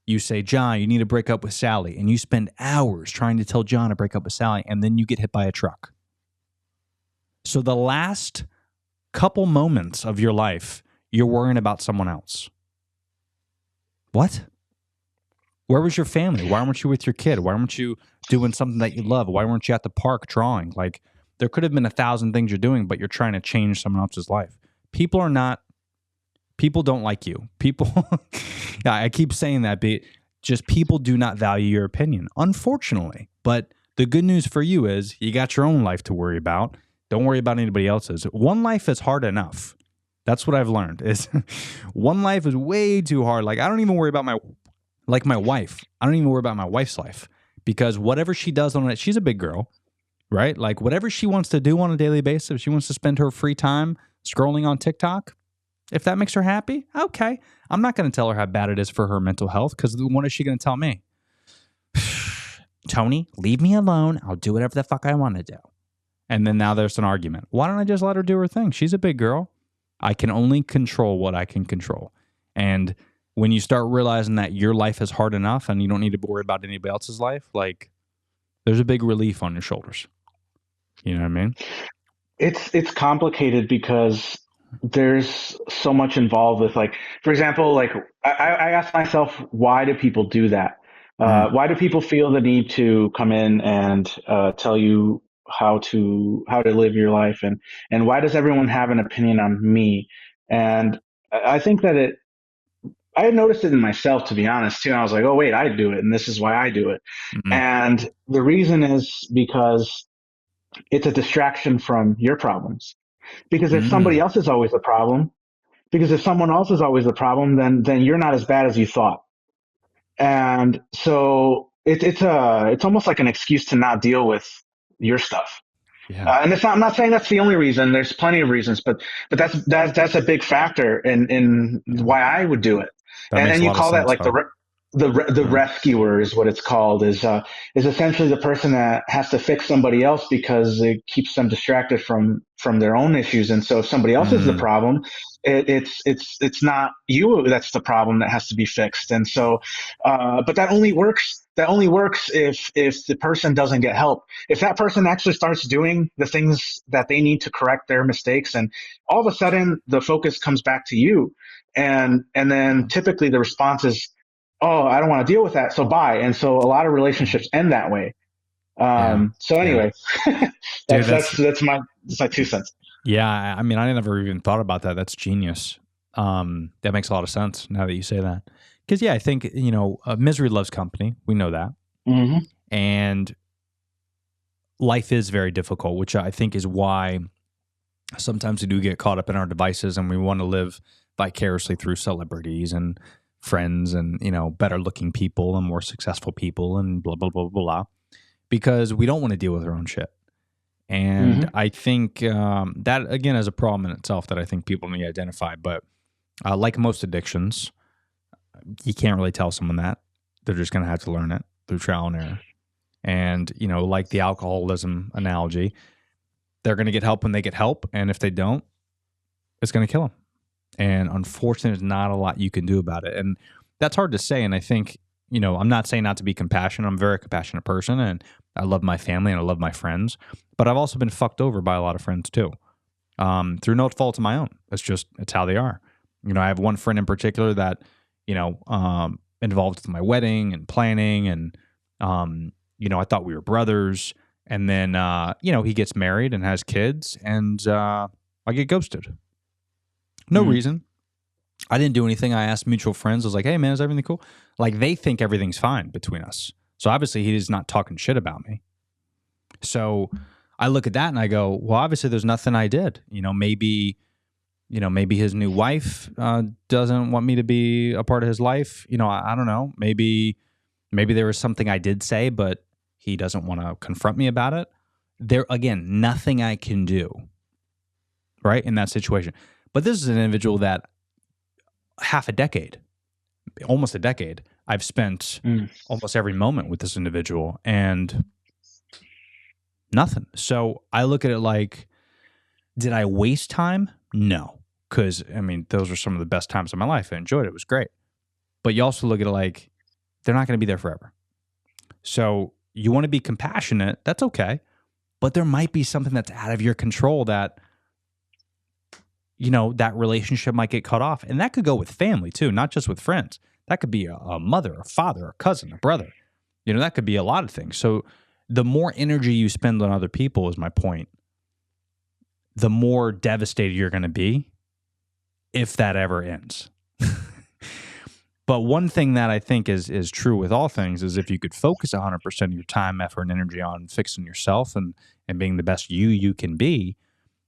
You say, John, you need to break up with Sally. And you spend hours trying to tell John to break up with Sally. And then you get hit by a truck. So the last couple moments of your life, you're worrying about someone else. What? Where was your family? Why weren't you with your kid? Why weren't you doing something that you love? Why weren't you at the park drawing? Like, there could have been 1,000 things you're doing, but you're trying to change someone else's life. People don't like you. People, I keep saying that, but just people do not value your opinion, unfortunately. But the good news for you is you got your own life to worry about. Don't worry about anybody else's. One life is hard enough. That's what I've learned is one life is way too hard. Like, I don't even worry about my wife. I don't even worry about my wife's life because whatever she does on it, she's a big girl, right? Like, whatever she wants to do on a daily basis, if she wants to spend her free time scrolling on TikTok, if that makes her happy, okay. I'm not going to tell her how bad it is for her mental health because what is she going to tell me? Tony, leave me alone. I'll do whatever the fuck I want to do. And then now there's an argument. Why don't I just let her do her thing? She's a big girl. I can only control what I can control. And when you start realizing that your life is hard enough and you don't need to worry about anybody else's life, like, there's a big relief on your shoulders. You know what I mean? It's complicated because there's so much involved with, like, for example, like I ask myself, why do people do that? Why do people feel the need to come in and tell you how to live your life, and why does everyone have an opinion on me? And I think that I had noticed it in myself, to be honest, too. And I was like, oh, wait, I do it, and this is why I do it. Mm-hmm. And the reason is because it's a distraction from your problems. Because if somebody else is always the problem, because if someone else is always the problem, then you're not as bad as you thought. And so it's almost like an excuse to not deal with your stuff. Yeah. And I'm not saying that's the only reason. There's plenty of reasons, but that's a big factor in why I would do it. And you call that like the rescuer is what it's called, is essentially the person that has to fix somebody else because it keeps them distracted from their own issues. And so if somebody else is the problem, it's not you that's the problem that has to be fixed. And so, but that only works if the person doesn't get help. If that person actually starts doing the things that they need to correct their mistakes, and all of a sudden the focus comes back to you, and then typically the response is, oh, I don't want to deal with that, so bye. And so a lot of relationships end that way. So anyway, that's my 2 cents. Yeah, I mean, I never even thought about that. That's genius. That makes a lot of sense now that you say that. Because, yeah, I think, misery loves company. We know that. Mm-hmm. And life is very difficult, which I think is why sometimes we do get caught up in our devices and we want to live vicariously through celebrities and friends and, better looking people and more successful people and blah, blah, blah, blah, blah, because we don't want to deal with our own shit. And I think that, again, is a problem in itself that I think people need to identify. But like most addictions, you can't really tell someone that. They're just going to have to learn it through trial and error. And, like the alcoholism analogy, they're going to get help when they get help. And if they don't, it's going to kill them. And unfortunately, there's not a lot you can do about it. And that's hard to say. And I think, I'm not saying not to be compassionate. I'm a very compassionate person and I love my family and I love my friends. But I've also been fucked over by a lot of friends too, through no fault of my own. It's how they are. I have one friend in particular that, involved with my wedding and planning. And, I thought we were brothers. And then, he gets married and has kids and I get ghosted. No reason. I didn't do anything. I asked mutual friends. I was like, hey, man, is everything cool? Like, they think everything's fine between us. So obviously he is not talking shit about me. So I look at that and I go, well, obviously there's nothing I did. Maybe his new wife doesn't want me to be a part of his life. I don't know. Maybe there was something I did say, but he doesn't want to confront me about it. There, again, nothing I can do, right, in that situation. But this is an individual that almost a decade, I've spent almost every moment with this individual and nothing. So I look at it like, did I waste time? No. Because, those were some of the best times of my life. I enjoyed it. It was great. But you also look at it like, they're not going to be there forever. So you want to be compassionate. That's okay. But there might be something that's out of your control that, that relationship might get cut off. And that could go with family too, not just with friends. That could be a mother, a father, a cousin, a brother. That could be a lot of things. So the more energy you spend on other people, is my point, the more devastated you're going to be if that ever ends. But one thing that I think is true with all things is if you could focus 100% of your time, effort, and energy on fixing yourself and being the best you can be,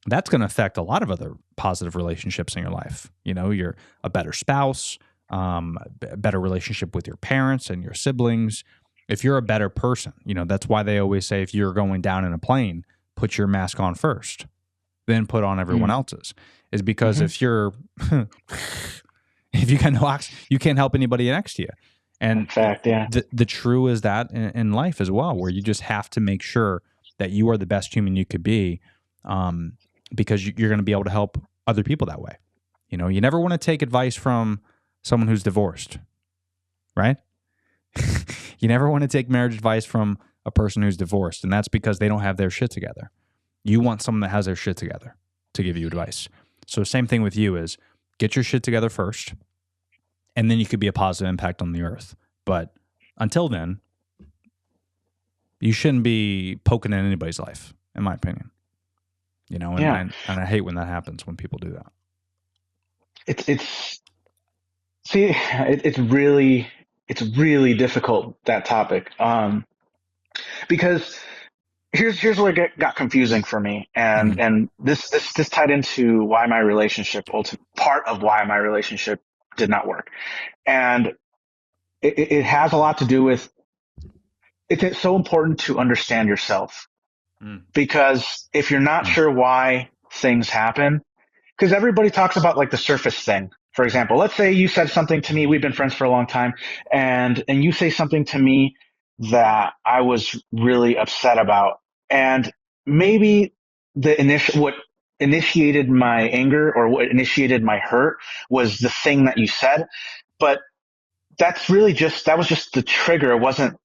that's going to affect a lot of other positive relationships in your life. You're a better spouse, a better relationship with your parents and your siblings. If you're a better person, that's why they always say if you're going down in a plane, put your mask on first, then put on everyone else's. Is because if you're... if you got no oxygen, you can't help anybody next to you. And in fact, yeah. The true is that in life as well, where you just have to make sure that you are the best human you could be, because you're going to be able to help other people that way. You never want to take advice from someone who's divorced, right? You never want to take marriage advice from a person who's divorced, and that's because they don't have their shit together. You want someone that has their shit together to give you advice. So same thing with you is, get your shit together first, and then you could be a positive impact on the earth. But until then, you shouldn't be poking in anybody's life, in my opinion. And I hate when that happens, when people do that. It's really difficult, that topic, because here's where it got confusing for me, and this tied into why my relationship, part of why my relationship did not work, and it has a lot to do with, it's so important to understand yourself, because if you're not sure why things happen, because everybody talks about like the surface thing. For example, let's say you said something to me, we've been friends for a long time, and you say something to me that I was really upset about. And maybe what initiated my anger or what initiated my hurt was the thing that you said, but that was just the trigger. It wasn't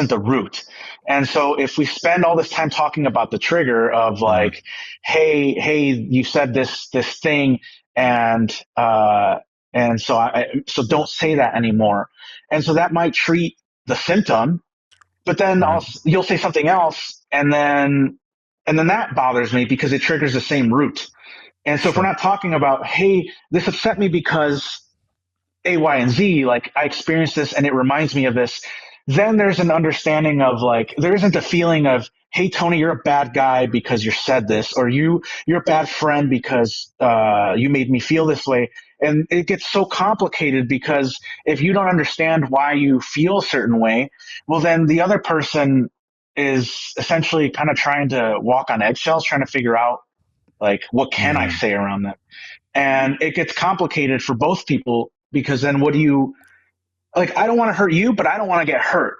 the root. And so if we spend all this time talking about the trigger of like, hey, you said this thing, and so don't say that anymore. And so that might treat the symptom, but then also you'll say something else, and then that bothers me because it triggers the same root. And so if we're not talking about, hey, this upset me because A, Y, and Z, like I experienced this and it reminds me of this, then there's an understanding of like, there isn't a feeling of, hey, Tony, you're a bad guy because you said this, or you're a bad friend because you made me feel this way. And it gets so complicated because if you don't understand why you feel a certain way, well, then the other person is essentially kind of trying to walk on eggshells, trying to figure out like, what can I say around that? And it gets complicated for both people, because then what do you, like, I don't want to hurt you, but I don't want to get hurt,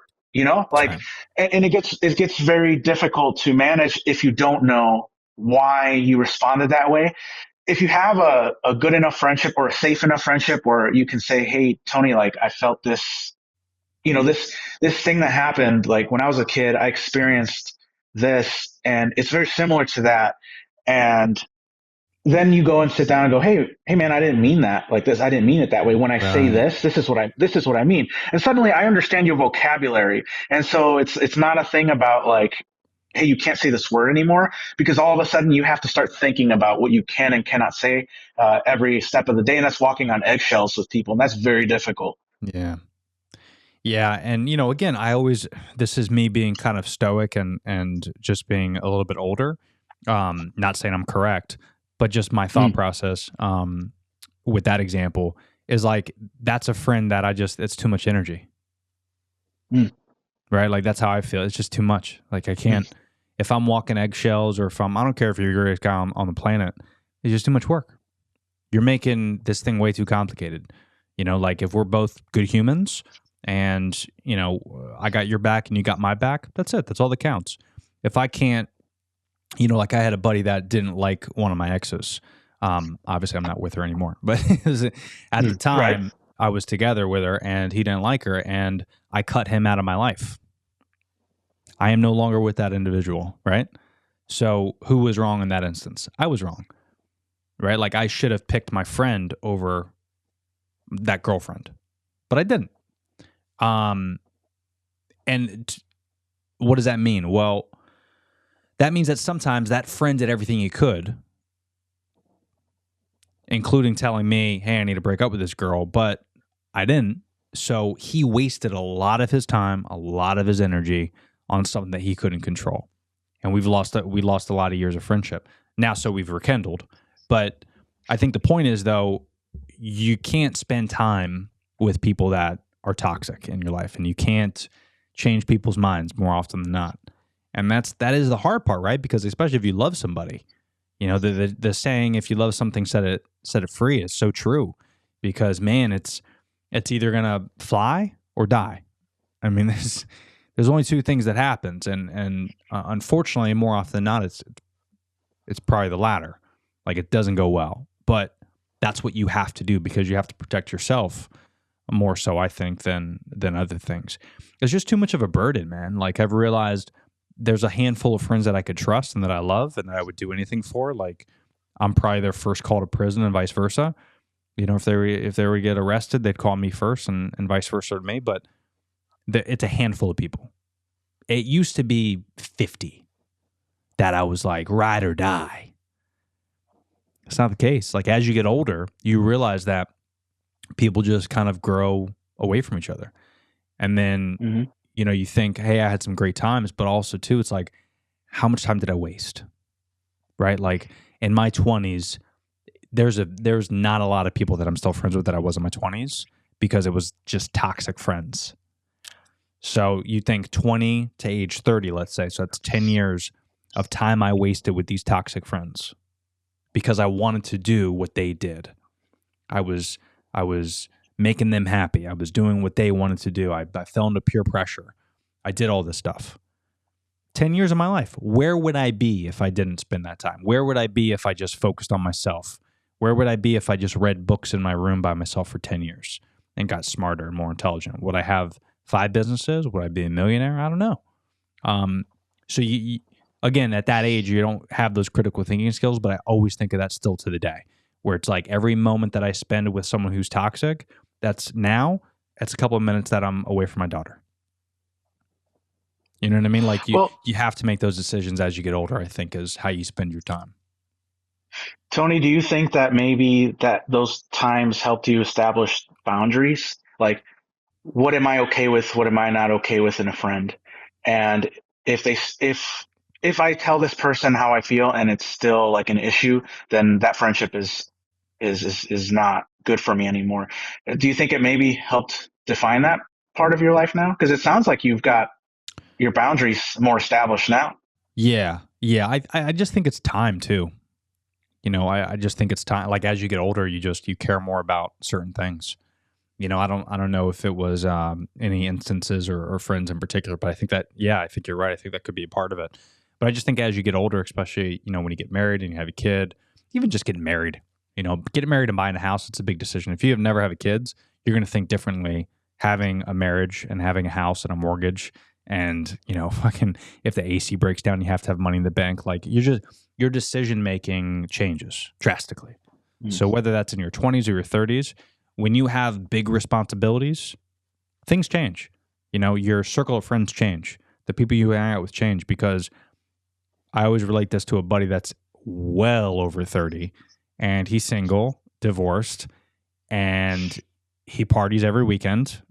like, and it gets very difficult to manage if you don't know why you responded that way. If you have a good enough friendship or a safe enough friendship where you can say, hey, Tony, like I felt this, this thing that happened, like when I was a kid, I experienced this and it's very similar to that. And then you go and sit down and go, hey man, I didn't mean that like this. I didn't mean it that way. When I say this is what I mean. And suddenly I understand your vocabulary. And so it's not a thing about like, hey, you can't say this word anymore, because all of a sudden you have to start thinking about what you can and cannot say every step of the day. And that's walking on eggshells with people. And that's very difficult. Yeah. Yeah. And, again, this is me being kind of stoic and just being a little bit older. Not saying I'm correct, but just my thought process with that example is like, that's a friend that it's too much energy. Right? Like, that's how I feel. It's just too much. Like, I can't, if I'm walking eggshells, or I don't care if you're the greatest guy on the planet, it's just too much work. You're making this thing way too complicated. Like if we're both good humans and, I got your back and you got my back, that's it. That's all that counts. If I can't, like I had a buddy that didn't like one of my exes. Obviously I'm not with her anymore, but at the time, I was together with her and he didn't like her and I cut him out of my life. I am no longer with that individual, right? So who was wrong in that instance? I was wrong, right? Like I should have picked my friend over that girlfriend, but I didn't. What does that mean? Well, that means that sometimes that friend did everything he could, including telling me, hey, I need to break up with this girl, but I didn't. So he wasted a lot of his time, a lot of his energy on something that he couldn't control. And we lost a lot of years of friendship. Now, so we've rekindled. But I think the point is, though, you can't spend time with people that are toxic in your life, and you can't change people's minds more often than not. And that is the hard part, right? Because especially if you love somebody, you know, the saying, if you love something, set it free is so true. Because man, it's either gonna fly or die. I mean, there's only two things that happens, and unfortunately, more often than not, it's probably the latter. Like it doesn't go well, but that's what you have to do because you have to protect yourself more so, I think, than other things. It's just too much of a burden, man. Like I've realized there's a handful of friends that I could trust and that I love and that I would do anything for. Like I'm probably their first call to prison and vice versa. You know, if they were to get arrested, they'd call me first and vice versa to me. But it's a handful of people. It used to be 50 that I was like ride or die. It's not the case. Like as you get older, you realize that people just kind of grow away from each other. And then, you know, you think, hey, I had some great times, but also too, it's like, how much time did I waste? Right? Like in my 20s, there's not a lot of people that I'm still friends with that I was in my 20s because it was just toxic friends. So you think 20 to age 30, let's say, so that's 10 years of time I wasted with these toxic friends because I wanted to do what they did. I was making them happy. I was doing what they wanted to do. I fell into peer pressure. I did all this stuff. 10 years of my life. Where would I be if I didn't spend that time? Where would I be if I just focused on myself? Where would I be if I just read books in my room by myself for 10 years and got smarter and more intelligent? Would I have 5 businesses? Would I be a millionaire? I don't know. So you again, at that age, you don't have those critical thinking skills, but I always think of that still to the day, where it's like every moment that I spend with someone who's toxic, that's a couple of minutes that I'm away from my daughter. You know what I mean? Like you have to make those decisions as you get older, I think, is how you spend your time. Tony, do you think that maybe that those times helped you establish boundaries? Like, what am I okay with? What am I not okay with in a friend? And if I tell this person how I feel and it's still like an issue, then that friendship is not good for me anymore. Do you think it maybe helped define that part of your life now? Because it sounds like you've got your boundaries more established now. Yeah. I just think it's time too. You know, I just think it's time. Like as you get older, you care more about certain things. You know, I don't know if it was any instances or friends in particular, but I think that, I think you're right. I think that could be a part of it. But I just think as you get older, especially, you know, when you get married and you have a kid, even just getting married, you know, getting married and buying a house, it's a big decision. If you have never had kids, you're going to think differently having a marriage and having a house and a mortgage. And, you know, fucking if the AC breaks down, you have to have money in the bank. Like your decision making changes drastically. So whether that's in your 20s or your 30s, when you have big responsibilities, things change. You know, your circle of friends change. The people you hang out with change, because I always relate this to a buddy that's well over 30 and he's single, divorced, and he parties every weekend,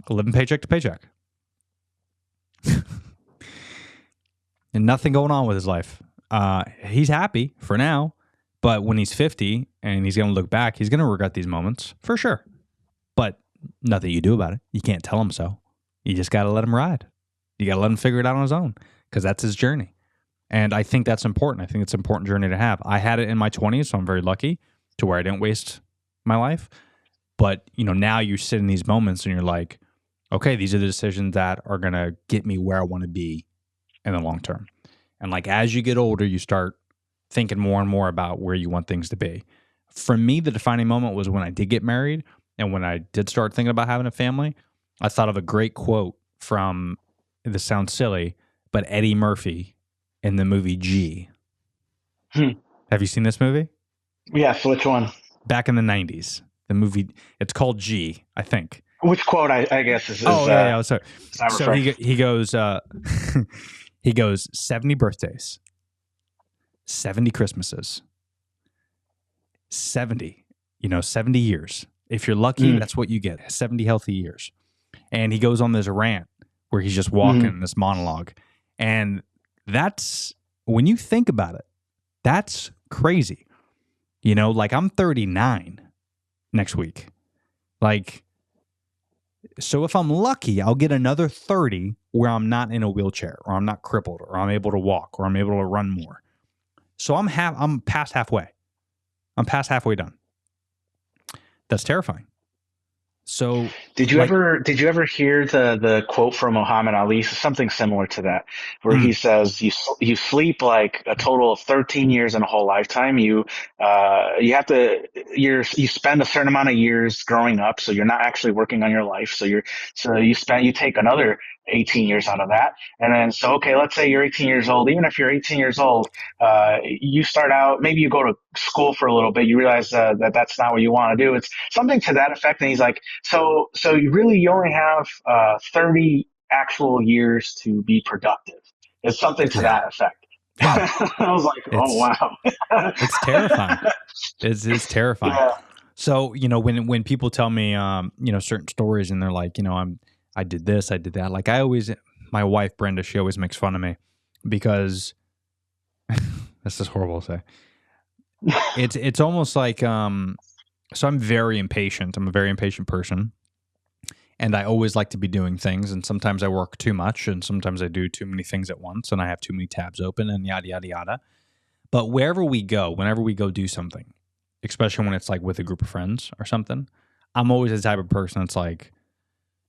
living paycheck to paycheck. And nothing going on with his life. He's happy for now, but when he's 50 and he's going to look back, he's going to regret these moments for sure. But nothing you do about it. You can't tell him so. You just got to let him ride. You got to let him figure it out on his own because that's his journey. And I think that's important. I think it's an important journey to have. I had it in my 20s, so I'm very lucky to where I didn't waste my life. But, you know, now you sit in these moments and you're like, okay, these are the decisions that are going to get me where I want to be in the long term. And like as you get older, you start thinking more and more about where you want things to be. For me, the defining moment was when I did get married and when I did start thinking about having a family. I thought of a great quote from, this sounds silly, but Eddie Murphy in the movie G. Have you seen this movie? Yes, which one? Back in the 90s. The movie, it's called G, I think. Which quote, I guess, is yeah. Sorry. not So referring? he goes, he goes 70 birthdays, 70 Christmases, 70 years. If you're lucky, that's what you get, 70 healthy years. And he goes on this rant where he's just walking this monologue. And that's, when you think about it, that's crazy. Like I'm 39 next week. Like, so if I'm lucky, I'll get another 30 where I'm not in a wheelchair or I'm not crippled or I'm able to walk or I'm able to run more. So I'm past halfway. I'm past halfway done. That's terrifying. So did you ever hear the quote from Muhammad Ali? Something similar to that, where he says you sleep like a total of 13 years in a whole lifetime. You spend a certain amount of years growing up, so you're not actually working on your life. So you take another 18 years out of that, and then okay, let's say you're 18 years old. Even if you're 18 years old, you start out, maybe you go to school for a little bit, you realize that that's not what you want to do. It's something to that effect. And he's like, so you only have 30 actual years to be productive. It's something to that effect. Yeah. I was like, oh wow. It's terrifying. It's terrifying. Yeah. So, when people tell me certain stories and they're like, I did this, I did that. Like my wife Brenda, she always makes fun of me because this is horrible to say. It's almost like so I'm very impatient. I'm a very impatient person. And I always like to be doing things. And sometimes I work too much and sometimes I do too many things at once and I have too many tabs open and yada, yada, yada. But whenever we go do something, especially when it's like with a group of friends or something, I'm always the type of person that's like,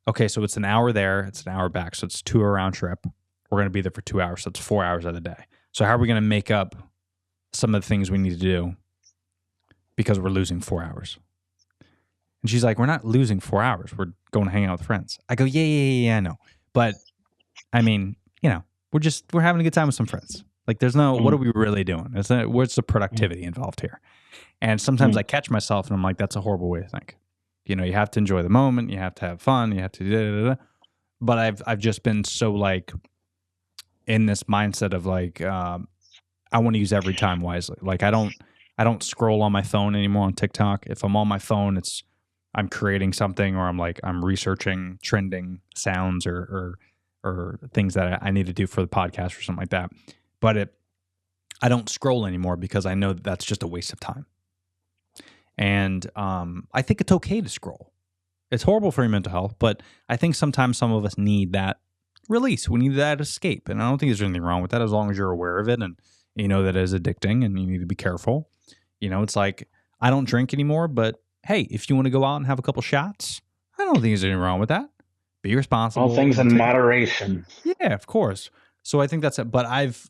okay, so it's an hour there, it's an hour back. So it's 2 hour round trip. We're going to be there for 2 hours. So it's 4 hours of the day. So how are we going to make up some of the things we need to do because we're losing 4 hours? And she's like, we're not losing 4 hours. We're going to hang out with friends. I go, yeah, I know. But I mean, we're having a good time with some friends. Like there's no, what are we really doing? What's the productivity involved here? And sometimes I catch myself and I'm like, that's a horrible way to think. You have to enjoy the moment. You have to have fun. You have to da-da-da-da. But I've just been so like in this mindset of like, I want to use every time wisely. Like I don't scroll on my phone anymore on TikTok. If I'm on my phone, I'm creating something or I'm researching trending sounds or things that I need to do for the podcast or something like that. But I don't scroll anymore because I know that's just a waste of time. And I think it's okay to scroll. It's horrible for your mental health, but I think sometimes some of us need that release. We need that escape. And I don't think there's anything wrong with that as long as you're aware of it and you know that it is addicting and you need to be careful. It's like I don't drink anymore, but hey, if you want to go out and have a couple shots, I don't think there's anything wrong with that. Be responsible. All things in moderation. Yeah, of course. So I think that's it. But I've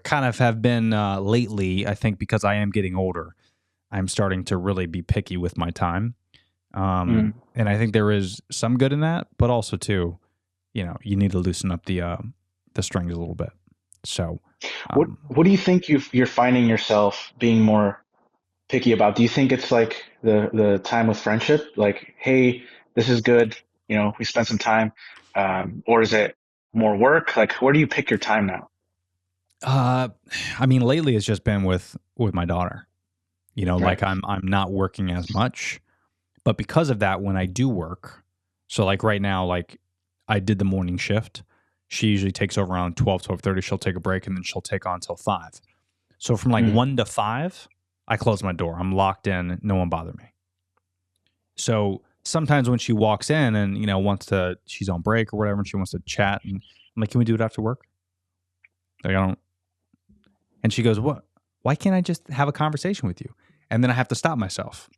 kind of have been lately, I think because I am getting older, I'm starting to really be picky with my time. And I think there is some good in that, but also too, you need to loosen up the strings a little bit. So what do you think you're finding yourself being more picky about? Do you think it's like the time with friendship? Like, hey, this is good. We spent some time. Or is it more work? Like, where do you pick your time now? I mean, lately it's just been with my daughter. Right. Like I'm not working as much, but because of that, when I do work, so like right now, like I did the morning shift. She usually takes over around 12:30. She'll take a break and then she'll take on till 5. So from like 1 to 5, I close my door. I'm locked in. No one bother me. So sometimes when she walks in and, she's on break or whatever, and she wants to chat, and I'm like, can we do it after work? Like, I don't. And she goes, what? Why can't I just have a conversation with you? And then I have to stop myself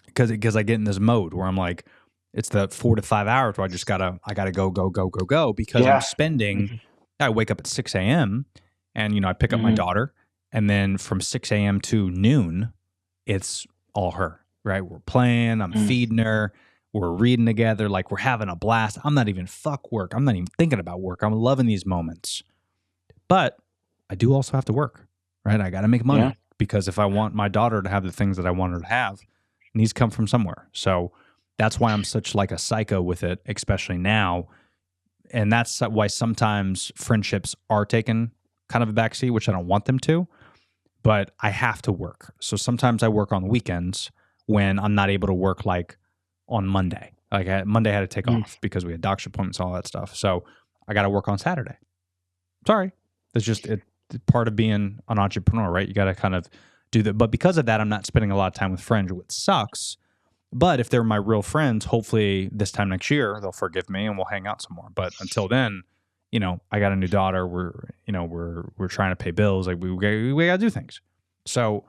because I get in this mode where I'm like, it's the 4 to 5 hours where I gotta go because I'm spending. I wake up at 6 a.m. and I pick up my daughter, and then from 6 a.m. to noon it's all her, right? We're playing, I'm feeding her, we're reading together, like we're having a blast. I'm not even fuck work. I'm not even thinking about work. I'm loving these moments. But I do also have to work, right? I got to make money because if I want my daughter to have the things that I want her to have, it needs to come from somewhere. So that's why I'm such like a psycho with it, especially now. And that's why sometimes friendships are taken kind of a backseat, which I don't want them to, but I have to work. So sometimes I work on weekends when I'm not able to work like on Monday. Like Monday I had to take off because we had doctor's appointments, all that stuff. So I got to work on Saturday. Sorry. That's just part of being an entrepreneur, right? You got to kind of do that. But because of that, I'm not spending a lot of time with friends, which sucks. But if they're my real friends, hopefully this time next year, they'll forgive me and we'll hang out some more. But until then, you know, I got a new daughter. We're trying to pay bills. Like we got to do things. So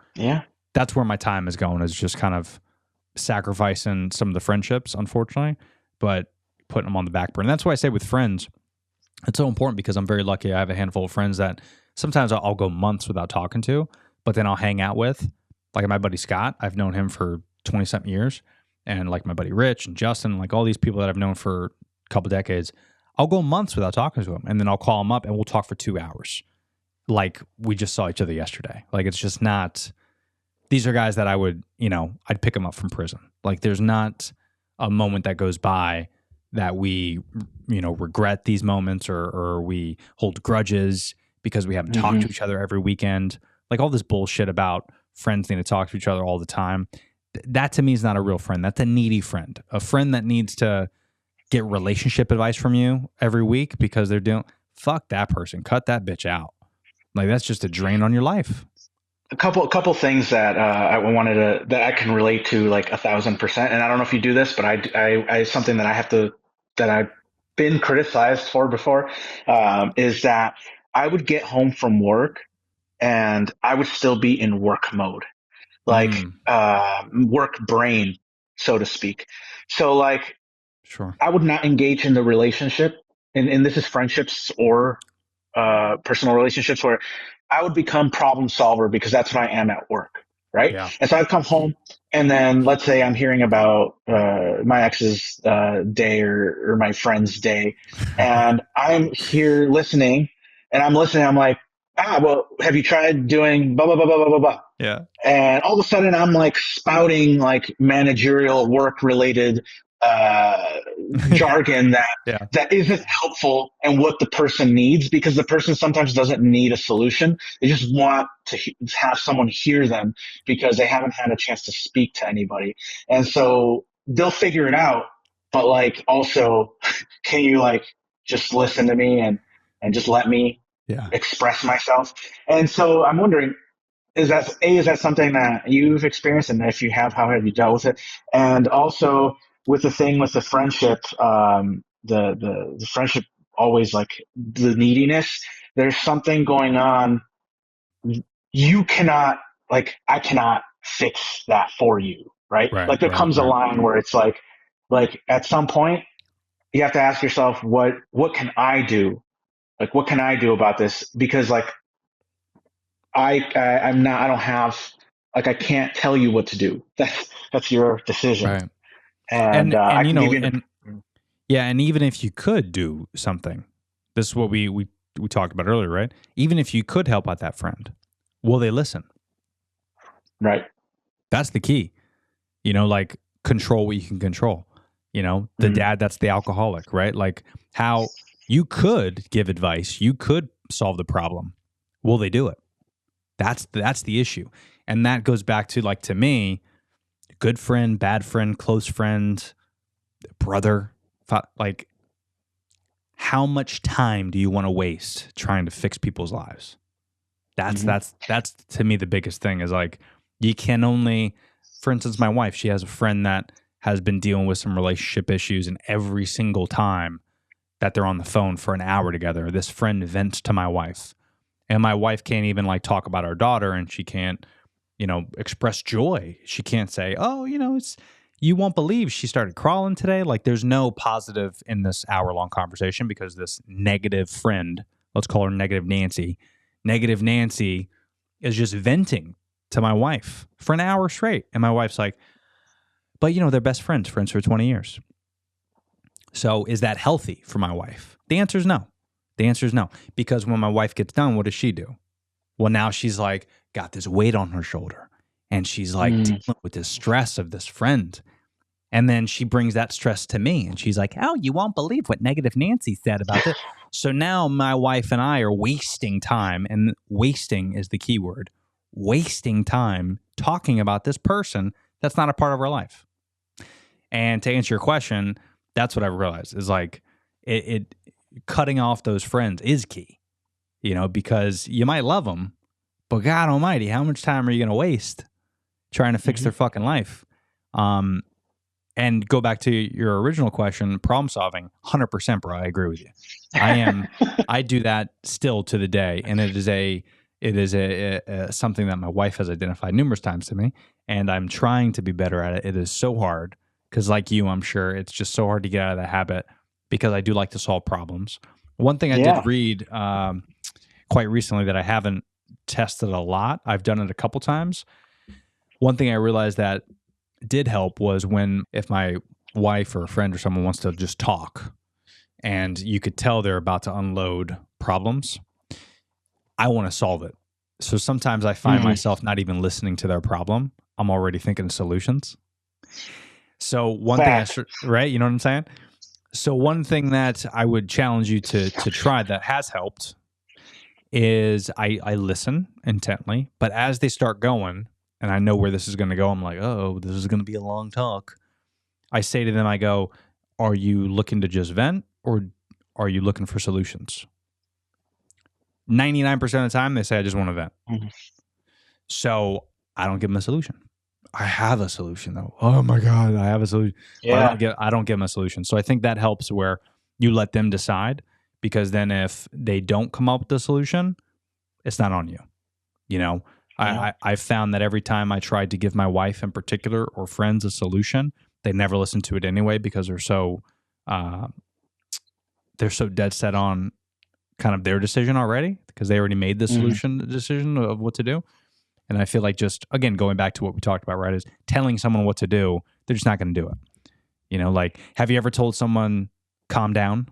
that's where my time is going, is just kind of sacrificing some of the friendships, unfortunately, but putting them on the back burner. And that's why I say with friends, it's so important because I'm very lucky. I have a handful of friends that sometimes I'll go months without talking to, but then I'll hang out with. Like my buddy Scott, I've known him for 20-something years. And like my buddy Rich and Justin, like all these people that I've known for a couple decades, I'll go months without talking to them. And then I'll call them up and we'll talk for 2 hours. Like we just saw each other yesterday. Like it's just not, these are guys that I would, I'd pick them up from prison. Like there's not a moment that goes by that we, regret these moments or we hold grudges because we haven't talked to each other every weekend. Like all this bullshit about friends need to talk to each other all the time. That to me is not a real friend. That's a needy friend. A friend that needs to get relationship advice from you every week because they're doing, fuck that person. Cut that bitch out. Like that's just a drain on your life. A couple things that I wanted to, that I can relate to like 1,000%. And I don't know if you do this, but I something that I've been criticized for before, is that I would get home from work and I would still be in work mode, like work brain, so to speak. So like, sure, I would not engage in the relationship, and this is friendships or personal relationships, where I would become problem solver because that's what I am at work. Right. Yeah. And so I'd come home and then let's say I'm hearing about my ex's day or my friend's day, and I'm here listening and I'm listening. I'm like, well, have you tried doing blah, blah, blah, blah, blah, blah, blah. Yeah. And all of a sudden I'm like spouting like managerial work related jargon that isn't helpful and what the person needs, because the person sometimes doesn't need a solution. They just want to have someone hear them because they haven't had a chance to speak to anybody. And so they'll figure it out. But like, also, can you like just listen to me and just let me express myself? And so I'm wondering, is that something that you've experienced? And if you have, how have you dealt with it? And also with the thing with the friendship, the friendship, always like the neediness, there's something going on. You cannot, like, I cannot fix that for you. Right. Like there comes a line where it's like at some point you have to ask yourself, what can I do? Like, what can I do about this? Because like, I don't have, like, I can't tell you what to do. That's your decision. Right. And and even if you could do something, this is what we talked about earlier, right? Even if you could help out that friend, will they listen? Right. That's the key. Like control what you can control. The dad that's the alcoholic, right? Like how you could give advice, you could solve the problem. Will they do it? That's the issue. And that goes back to, like, to me, good friend, bad friend, close friend, brother. Like, how much time do you want to waste trying to fix people's lives? That's to me the biggest thing, is like, you can only, for instance, my wife, she has a friend that has been dealing with some relationship issues, and every single time that they're on the phone for an hour together, this friend vents to my wife. And my wife can't even like talk about our daughter, and she can't, express joy. She can't say, oh, you won't believe she started crawling today. Like there's no positive in this hour-long conversation because this negative friend, let's call her Negative Nancy is just venting to my wife for an hour straight. And my wife's like, but they're best friends for 20 years. So is that healthy for my wife? The answer is no. The answer is no. Because when my wife gets done, what does she do? Well, now she's like got this weight on her shoulder and she's like dealing with this stress of this friend. And then she brings that stress to me and she's like, oh, you won't believe what negative Nancy said about this. So now my wife and I are wasting time, and wasting is the key word, wasting time talking about this person that's not a part of our life. And to answer your question, that's what I've realized is like it cutting off those friends is key, because you might love them, but God almighty, how much time are you going to waste trying to fix their fucking life? And go back to your original question, problem solving, 100%, bro. I agree with you. I do that still to the day. And it is something that my wife has identified numerous times to me. And I'm trying to be better at it. It is so hard because like you, I'm sure it's just so hard to get out of that habit because I do like to solve problems. One thing I did read quite recently that I haven't tested a lot, I've done it a couple times. One thing I realized that did help was if my wife or a friend or someone wants to just talk and you could tell they're about to unload problems, I want to solve it. So sometimes I find myself not even listening to their problem. I'm already thinking of solutions. So one thing, right? You know what I'm saying? So one thing that I would challenge you to try that has helped is I listen intently, but as they start going, and I know where this is going to go, I'm like, oh, this is going to be a long talk. I say to them, I go, are you looking to just vent or are you looking for solutions? 99% of the time, they say, I just want to vent. So I don't give them a solution. I have a solution, though. Oh, my God, I have a solution. Yeah. I don't give them a solution. So I think that helps where you let them decide, because then if they don't come up with the solution, it's not on you, I've found that every time I tried to give my wife in particular or friends a solution, they never listen to it anyway because they're so dead set on kind of their decision already because they already made the decision of what to do. And I feel like just, again, going back to what we talked about, right, is telling someone what to do, they're just not going to do it. Like, have you ever told someone, calm down?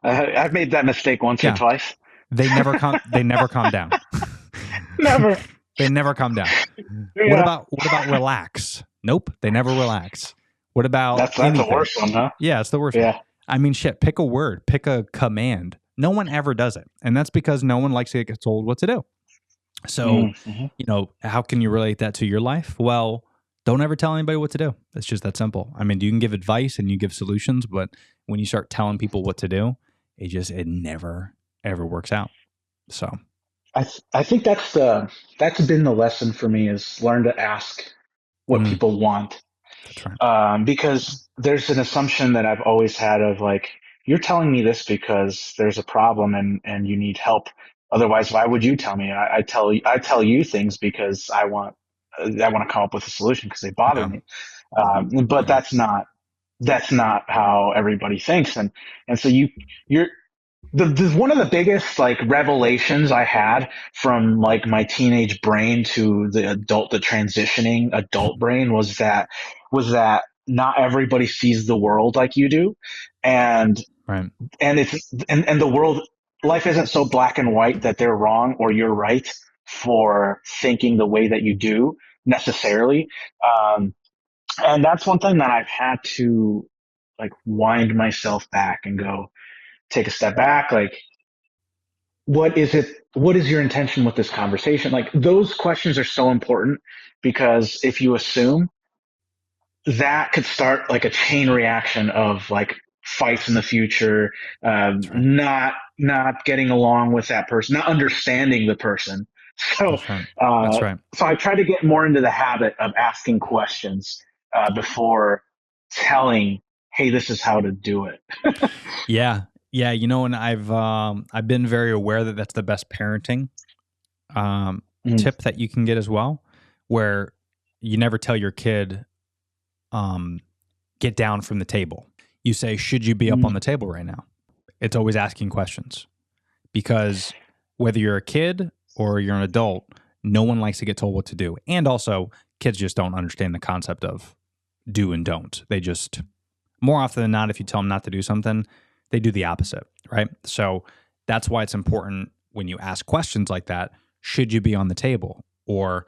I've made that mistake once or twice. They never calm down. Never. They never calm down. Yeah. What about relax? Nope, they never relax. What about that's the worst one, huh? Yeah, it's the worst one. I mean, shit, pick a word, pick a command. No one ever does it. And that's because no one likes to get told what to do. So, how can you relate that to your life? Well, don't ever tell anybody what to do. It's just that simple. I mean, you can give advice and you give solutions, but when you start telling people what to do, it never ever works out. So I think that's been the lesson for me, is learn to ask what people want. That's right. Because there's an assumption that I've always had of like, you're telling me this because there's a problem and you need help. Otherwise, why would you tell me? I tell you things because I want to come up with a solution because they bother me. But that's not how everybody thinks. And so you're one of the biggest like revelations I had from like my teenage brain to the transitioning adult brain was that not everybody sees the world like you do. And the world, life isn't so black and white that they're wrong or you're right for thinking the way that you do necessarily. And that's one thing that I've had to like wind myself back and go, take a step back. Like, what is your intention with this conversation? Like, those questions are so important, because if you assume, that could start like a chain reaction of like fights in the future, not getting along with that person, not understanding the person. So, That's right. So I try to get more into the habit of asking questions before telling, hey, this is how to do it. Yeah. And I've been very aware that that's the best parenting tip that you can get as well, where you never tell your kid, get down from the table. You say, should you be up on the table right now? It's always asking questions, because whether you're a kid or you're an adult, No one likes to get told what to do. And also, kids just don't understand the concept of do and don't. They just, more often than not, if you tell them not to do something, they do the opposite, right? So that's why it's important when you ask questions like that, should you be on the table? Or,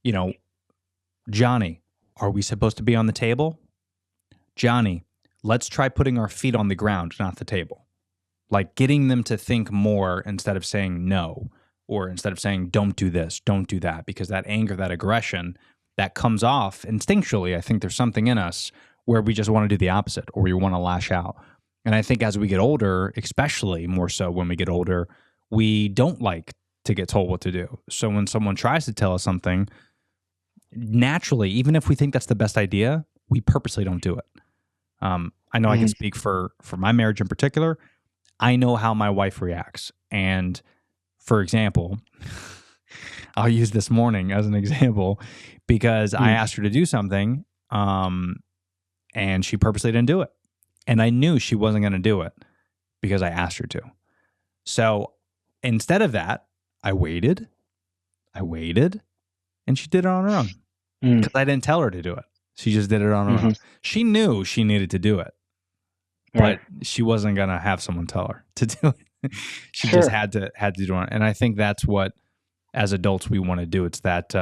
you know, Johnny, are we supposed to be on the table? Johnny, let's try putting our feet on the ground, not the table. Like getting them to think more instead of saying no, or instead of saying don't do this, don't do that, because that anger, that aggression, that comes off instinctually. I think there's something in us where we just want to do the opposite, or we want to lash out. And I think as we get older, especially more so when we get older, we don't like to get told what to do. So when someone tries to tell us something, naturally, even if we think that's the best idea, we purposely don't do it. I know I can speak for my marriage in particular. I know how my wife reacts. And for example, I'll use this morning as an example because I asked her to do something and she purposely didn't do it. And I knew she wasn't going to do it because I asked her to. So instead of that, I waited, and she did it on her own because I didn't tell her to do it. She just did it on her own. She knew she needed to do it, but she wasn't going to have someone tell her to do it. She just had to do it. And I think that's what, as adults, we want to do. It's that,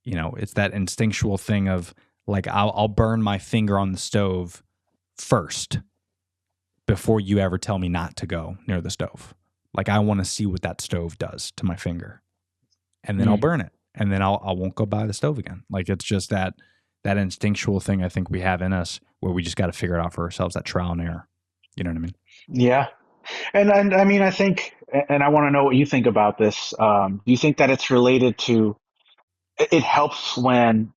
it's that instinctual thing of like, I'll burn my finger on the stove first before you ever tell me not to go near the stove. Like I want to see what that stove does to my finger, and then I'll burn it, and then I won't go by the stove again. Like it's just that instinctual thing I think we have in us where we just got to figure it out for ourselves, that trial and error. You know what I mean? Yeah. And I mean, I think, and I want to know what you think about this. Do you think that it's related to, it helps when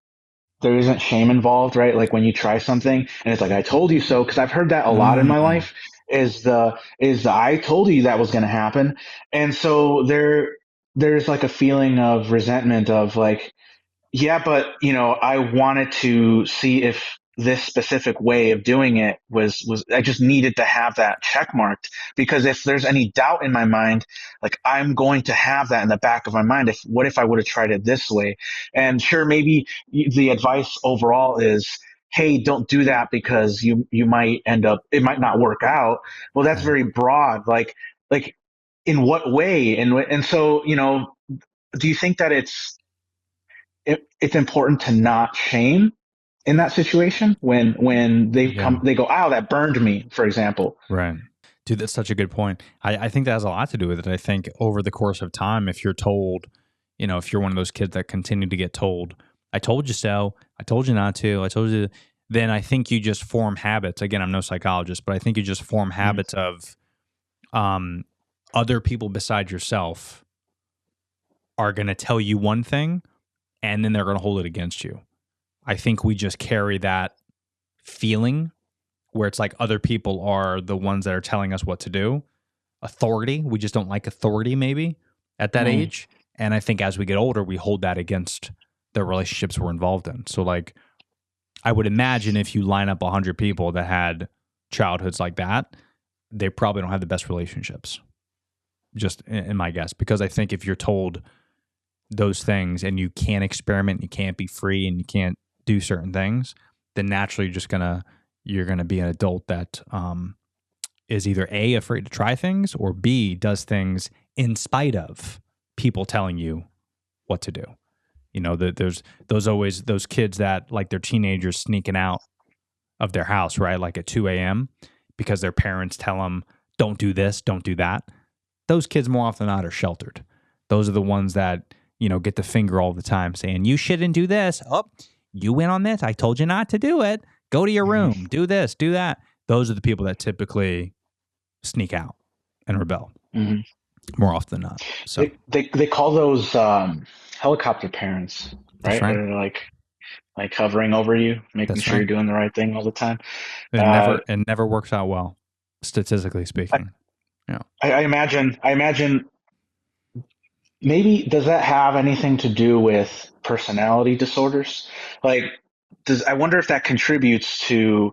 there isn't shame involved, right? Like when you try something and it's like, I told you so. Cause I've heard that a lot in my life is the I told you that was going to happen. And so there's like a feeling of resentment of like, yeah, but I wanted to see if this specific way of doing it was I just needed to have that check marked, because if there's any doubt in my mind, like I'm going to have that in the back of my mind. What if I would have tried it this way? And sure, maybe the advice overall is, hey, don't do that because you might it might not work out. Well, that's very broad. Like in what way? And so, do you think that it's important to not shame in that situation when they go, oh, that burned me, for example. Right. Dude, that's such a good point. I think that has a lot to do with it. I think over the course of time, if you're told, if you're one of those kids that continue to get told, I told you so, I told you not to, I told you, then I think you just form habits. Again, I'm no psychologist, but I think you just form habits of other people besides yourself are going to tell you one thing, and then they're going to hold it against you. I think we just carry that feeling where it's like other people are the ones that are telling us what to do. Authority. We just don't like authority maybe at that age. And I think as we get older, we hold that against the relationships we're involved in. So like, I would imagine if you line up 100 people that had childhoods like that, they probably don't have the best relationships. Just in my guess. Because I think if you're told those things and you can't experiment, you can't be free, and you can't do certain things, then naturally you're gonna be an adult that is either A, afraid to try things, or B, does things in spite of people telling you what to do. There's those kids that like they're teenagers sneaking out of their house, right? Like at 2 a.m. because their parents tell them, don't do this, don't do that. Those kids more often than not are sheltered. Those are the ones that get the finger all the time saying, you shouldn't do this. Oh, you went on this. I told you not to do it. Go to your room. Do this, do that. Those are the people that typically sneak out and rebel more often than not. So they call those helicopter parents, right? Right. They're like hovering over you, making sure you're doing the right thing all the time. It never works out well, statistically speaking. I imagine maybe does that have anything to do with personality disorders? Like, I wonder if that contributes to,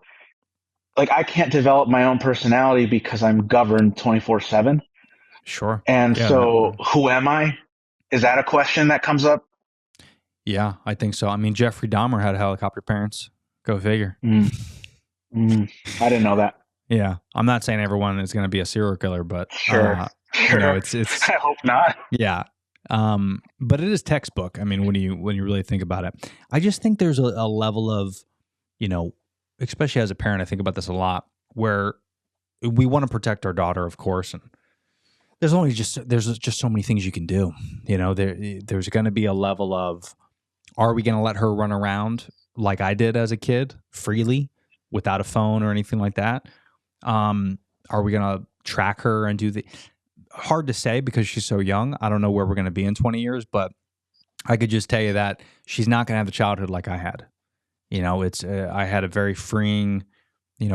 like, I can't develop my own personality because I'm governed 24/7. Sure. And so who am I? Is that a question that comes up? Yeah, I think so. I mean, Jeffrey Dahmer had helicopter parents. Go figure. I didn't know that. Yeah, I'm not saying everyone is going to be a serial killer, but Sure. it's I hope not. yeah. But it is textbook. I mean, when you really think about it, I just think there's a level of, especially as a parent, I think about this a lot, where we want to protect our daughter, of course, and there's just so many things you can do. There's going to be a level of, are we going to let her run around like I did as a kid freely without a phone or anything like that? Are we going to track her and do the hard to say because she's so young. I don't know where we're going to be in 20 years, but I could just tell you that she's not going to have the childhood like I had. I had a very freeing,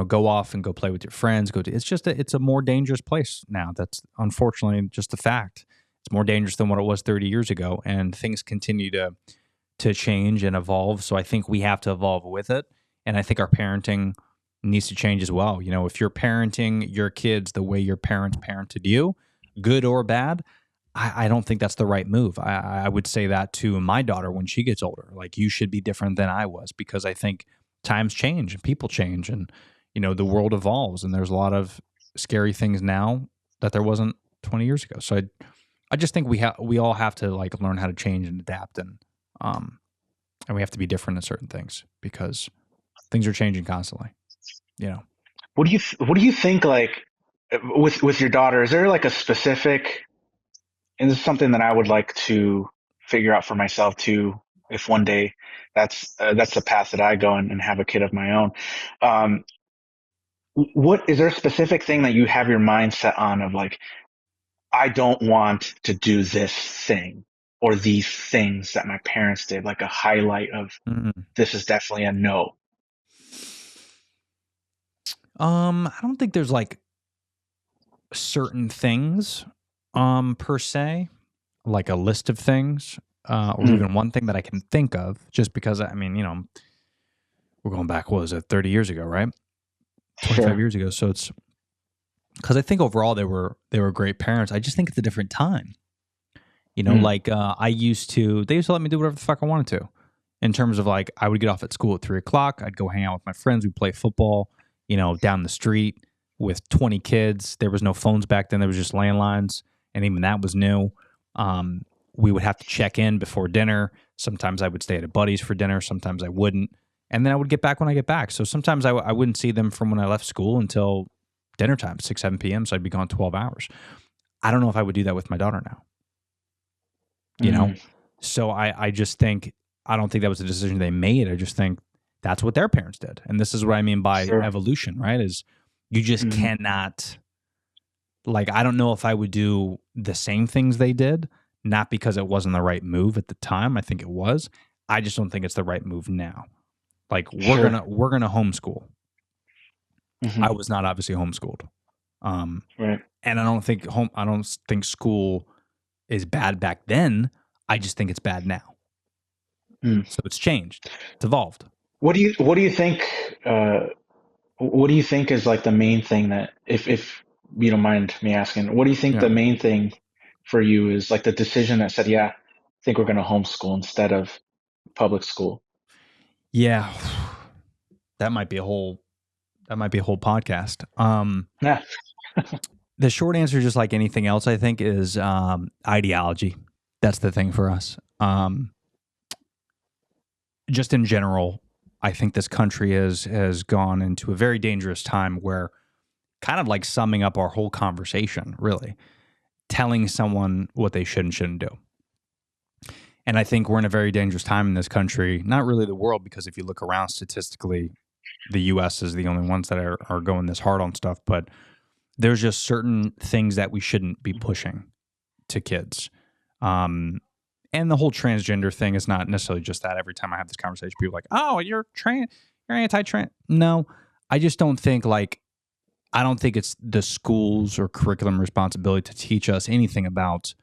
go off and go play with your friends. It's a more dangerous place now. That's unfortunately just a fact. It's more dangerous than what it was 30 years ago, and things continue to change and evolve. So I think we have to evolve with it. And I think our parenting needs to change as well. If you're parenting your kids the way your parents parented you, good or bad, I don't think that's the right move. I would say that to my daughter when she gets older. Like, you should be different than I was, because I think times change and people change, and the world evolves, and there's a lot of scary things now that there wasn't 20 years ago. So I just think we all have to like learn how to change and adapt, and we have to be different in certain things because things are changing constantly. What do you think, like, with your daughter? Is there like a specific? And this is something that I would like to figure out for myself too. If one day that's the path that I go and have a kid of my own. What is there a specific thing that you have your mind set on of, like, I don't want to do this thing or these things that my parents did, like a highlight of this is definitely a no? I don't think there's like certain things per se, like a list of things or even one thing that I can think of, just because I mean, we're going back, what was it, 30 years ago, right? 25 years ago. So it's because I think overall they were great parents. I just think it's a different time. Like they used to let me do whatever the fuck I wanted to, in terms of like, I would get off at school at 3:00. I'd go hang out with my friends. We'd play football, down the street with 20 kids. There was no phones back then. There was just landlines. And even that was new. We would have to check in before dinner. Sometimes I would stay at a buddy's for dinner. Sometimes I wouldn't. And then I would get back when I get back. So sometimes I wouldn't see them from when I left school until dinner time, 6, 7 p.m. So I'd be gone 12 hours. I don't know if I would do that with my daughter now. So I just think, I don't think that was a decision they made. I just think that's what their parents did. And this is what I mean by evolution, right? Is you just cannot, like, I don't know if I would do the same things they did, not because it wasn't the right move at the time. I think it was. I just don't think it's the right move now. Like, we're gonna homeschool. I was not obviously homeschooled. Right. And I don't think school is bad back then. I just think it's bad now. So it's changed. It's evolved. What do you think? What do you think is like the main thing that, if you don't mind me asking, what do you think the main thing for you is, like the decision that said, yeah, I think we're going to homeschool instead of public school? Yeah, that might be a whole podcast. Yeah. The short answer, just like anything else, I think, is ideology. That's the thing for us. Just in general, I think this country has gone into a very dangerous time where, kind of like summing up our whole conversation, really, telling someone what they should and shouldn't do. And I think we're in a very dangerous time in this country, not really the world, because if you look around statistically, the U.S. is the only ones that are going this hard on stuff. But there's just certain things that we shouldn't be pushing to kids. And the whole transgender thing is not necessarily just that. Every time I have this conversation, people are like, oh, you're anti-trans. No, I just don't think, like, I don't think it's the school's or curriculum responsibility to teach us anything about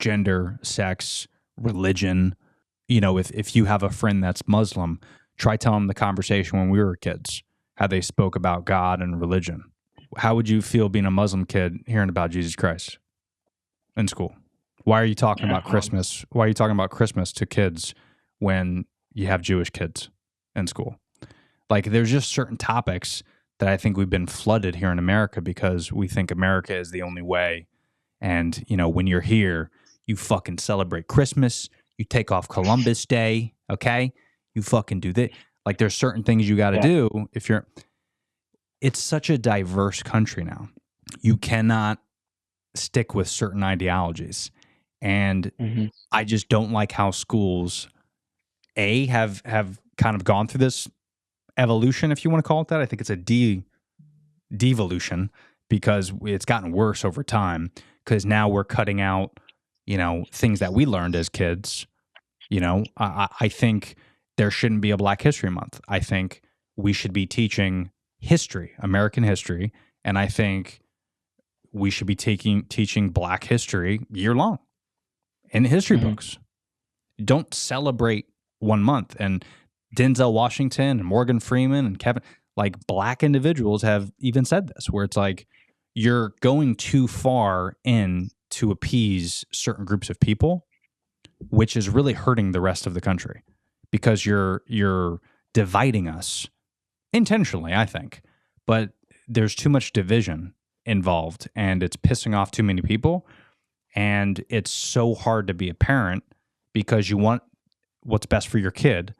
gender, sex, religion. If you have a friend that's Muslim, try telling them the conversation when we were kids, how they spoke about God and religion. How would you feel being a Muslim kid hearing about Jesus Christ in school? Why are you talking about Christmas? Why are you talking about Christmas to kids when you have Jewish kids in school? Like, there's just certain topics that I think we've been flooded here in America because we think America is the only way. And, you know, when you're here, you fucking celebrate Christmas. You take off Columbus Day, okay? You fucking do that. Like, there's certain things you got to do if you're. It's such a diverse country now. You cannot stick with certain ideologies. And I just don't like how schools, have kind of gone through this evolution, if you want to call it that. I think it's a devolution because it's gotten worse over time because now we're cutting out, you know, things that we learned as kids. You know, I think there shouldn't be a Black History Month. I think we should be teaching history, American history, and I think we should be teaching Black history year long in history books. Don't celebrate 1 month. And Denzel Washington and Morgan Freeman and Kevin, like Black individuals have even said this, where it's like you're going too far in to appease certain groups of people, which is really hurting the rest of the country because you're dividing us intentionally, I think. But there's too much division involved and it's pissing off too many people. And it's so hard to be a parent because you want what's best for your kid.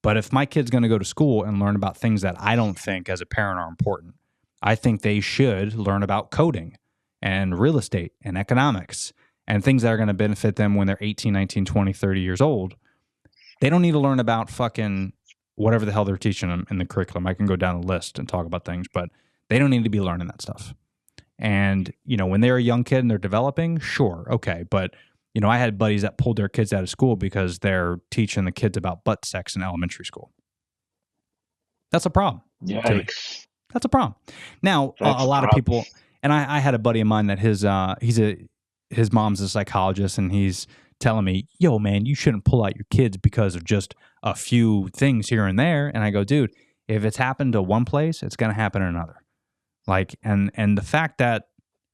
But if my kid's going to go to school and learn about things that I don't think as a parent are important, I think they should learn about coding and real estate and economics and things that are going to benefit them when they're 18, 19, 20, 30 years old. They don't need to learn about fucking whatever the hell they're teaching them in the curriculum. I can go down the list and talk about things, but they don't need to be learning that stuff. And, you know, when they're a young kid and they're developing, sure, okay. But, you know, I had buddies that pulled their kids out of school because they're teaching the kids about butt sex in elementary school. That's a problem. Yikes. That's a problem. Now, a lot of people, and I had a buddy of mine that his mom's a psychologist, and he's telling me, yo, man, you shouldn't pull out your kids because of just a few things here and there. And I go, dude, if it's happened to one place, it's going to happen in another. Like, and the fact that